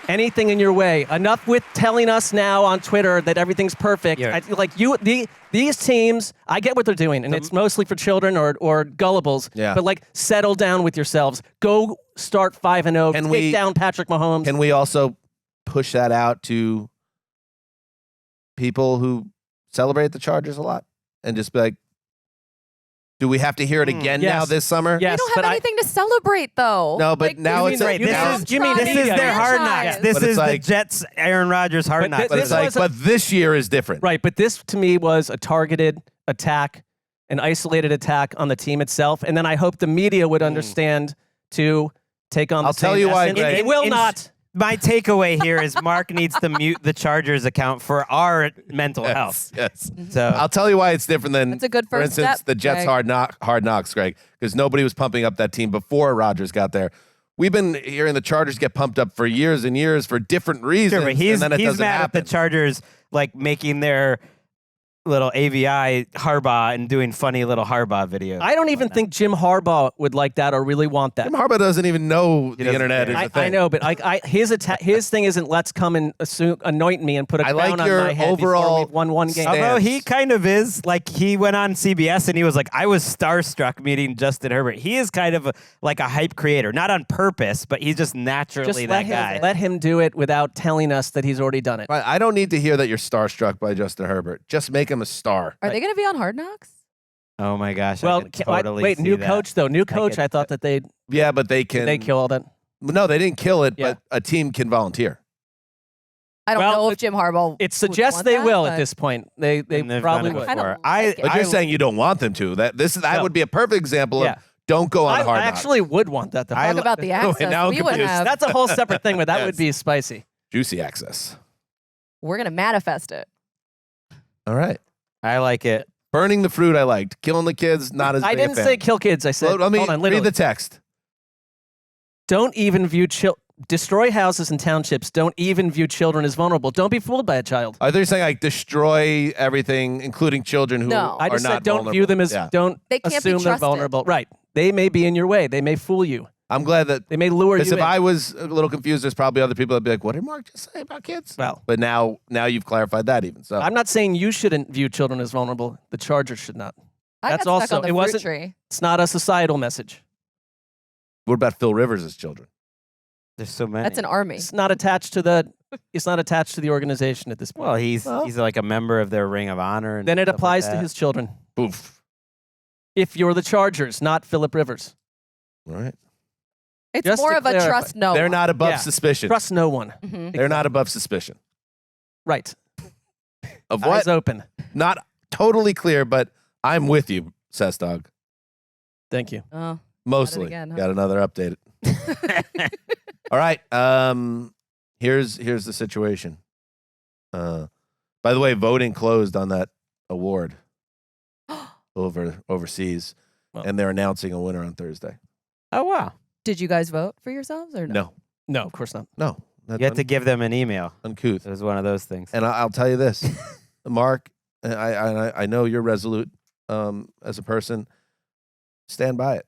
Anything in your way. Enough with telling us now on Twitter that everything's perfect. Yeah. These teams, I get what they're doing, and it's mostly for children or gullibles. Yeah. But settle down with yourselves. Go start 5-0. Take down Patrick Mahomes. Can we also push that out to people who celebrate the Chargers a lot and just be like, do we have to hear it again now this summer? Yes, We don't have anything to celebrate, though. No, but now it's This is their hard knocks. This is the Jets, Aaron Rodgers hard knocks. But it's but this year is different. Right, but this to me was a targeted attack, an isolated attack on the team itself, and then I hope the media would understand to take on the same tell you why, essence. Greg. It will not. My takeaway here is Mark needs to mute the Chargers account for our mental health. Yes. So I'll tell you why it's different than, That's a good for first instance, step, the Jets Greg. hard knocks, Greg, because nobody was pumping up that team before Rodgers got there. We've been hearing the Chargers get pumped up for years and years for different reasons, sure, but he's and then it doesn't mad happen. at the Chargers making their little AVI Harbaugh and doing funny little Harbaugh videos. I don't even think Jim Harbaugh would like that or really want that. Jim Harbaugh doesn't even know the doesn't internet care. is a thing. I know, but his thing isn't let's come and anoint me and put a I crown like on your my head overall before we've won one game. stance. Although he kind of is, he went on CBS and he was like, I was starstruck meeting Justin Herbert. He is kind of a hype creator, not on purpose, but he's just naturally Just that guy. let him do it without telling us that he's already done it. Right, I don't need to hear that you're starstruck by Justin Herbert. Just make him a star. Are they going to be on Hard Knocks? Oh my gosh. Well, I can totally wait, see new that. coach though. New coach. get I thought that they'd Yeah, but they kill all that. No, they didn't kill it, Yeah. but a team can volunteer. I don't Well, know if Jim Harbaugh. It would suggests want they that, will but at this point. They And they've probably done it would. I don't before. like it. But you're saying you don't want them to. That would be a perfect example Yeah. of don't go on I Hard Knocks. actually would want that. To Talk about the access now I'm we would confused. have. That's a whole separate thing, but that Yes. would be spicy. Juicy access. We're going to manifest it. All right. I like it. Burning the fruit I liked. Killing the kids, not as I big a didn't fan. say kill kids. I said Let me hold on, read literally. the text. Don't even view destroy houses and townships. Don't even view children as vulnerable. Don't be fooled by a child. Are they saying destroy everything, including children who No. I are just not said don't vulnerable? view them as Yeah. don't They can't be assume they're trusted. vulnerable. Right. They may be in your way. They may fool you. I'm glad that They may lure you because if in. I was a little confused, there's probably other people that'd be like, "What did Mark just say about kids?" Well, But now you've clarified that even. So I'm not saying you shouldn't view children as vulnerable. The Chargers should not. I That's got stuck also- on the it fruit wasn't- tree. It's not a societal message. what about Phil Rivers' children? There's so many. That's an army. It's not attached to the. It's not attached to the organization at this point. Well, he's like a member of their Ring of Honor. And Then it stuff like applies to that. his children. Oof. If you're the Chargers, not Phillip Rivers, All right. It's Just more to of a clarify. trust no. They're not above Yeah. suspicion. trust no one. Mhm. They're not above suspicion. Right. Of Eyes what? open. Not totally clear, but I'm with you, Sessdog. Thank you. Oh, Mostly. again, huh? Got another update. All right. Here's the situation. By the way, voting closed on that award overseas, Well. and they're announcing a winner on Thursday. Oh, wow. did you guys vote for yourselves or no? No, No, of course not. no, that's You have to give them an email. uncouth. It was one of those things. And I'll tell you this, Mark. I know you're resolute as a person. Stand by it.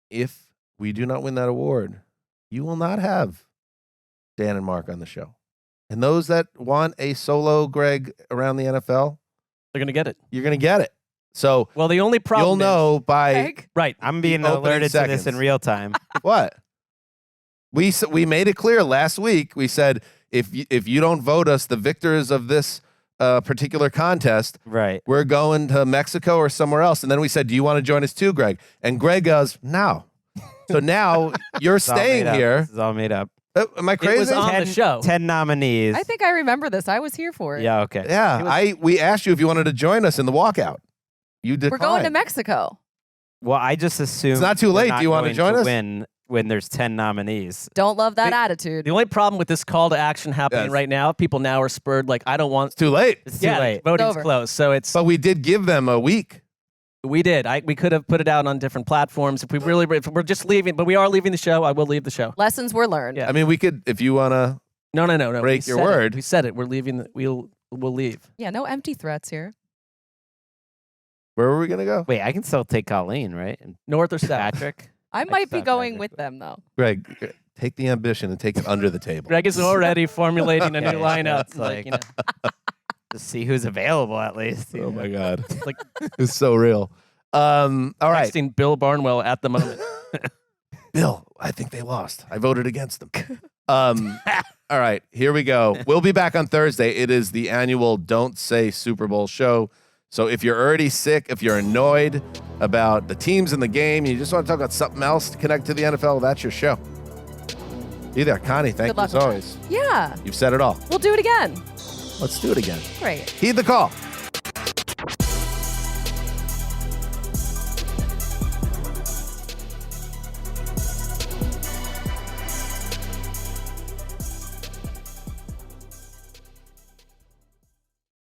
If we do not win that award, you will not have Dan and Mark on the show. And those that want a solo Greg around the NFL, They're going to get it. you're going to get it. So Well, the only problem you'll know by Greg? right. I'm being opening alerted to this seconds. in real time. what we made it clear last week. We said if you don't vote us the victors of this particular contest, Right. we're going to Mexico or somewhere else. And then we said, do you want to join us too, Greg? And Greg goes, no. So now you're It's all staying made up. here. This is all made up. Am I It crazy? was on the show. 10 nominees. I think I remember this. I was here for it. Yeah, okay. Yeah, we asked you if you wanted to join us in the walkout. You did. We're going to Mexico. Well, I just assumed It's not too we're late. not Do you want to going join us? Win when there's 10 nominees. Don't love that The- attitude. The only problem with this call to action happening Yes. right now, people now are spurred. Like, I don't want. It's too late. It's too late. Voting's over. closed, so it's. But we did give them a week. We did. We could have put it out on different platforms if if we're just leaving. But we are leaving the show. I will leave the show. Lessons were learned. Yeah. I mean, we could, if you want to. No. Break We your said it. word. We said it. We're leaving. We'll leave. Yeah, no empty threats here. Where were we going to go? Wait, I can still take Colleen, right? And North or south? Patrick? I might be thought going Patrick with would. them, though. Greg, take the ambition and take it under the table. Greg is already formulating a Yeah, new yeah, lineup. it's like- you know, To see who's available at least. Oh my God. like It's so real. All right. texting Bill Barnwell at the moment. Bill, I think they lost. I voted against them. All right, here we go. We'll be back on Thursday. It is the annual Don't Say Super Bowl show. So if you're already sick, if you're annoyed about the teams in the game, you just want to talk about something else to connect to the NFL, that's your show. Be there. Connie, thank Good you luck as with always. Yeah, You've said it all. we'll do it again. Let's do it again. Great. Heed the call.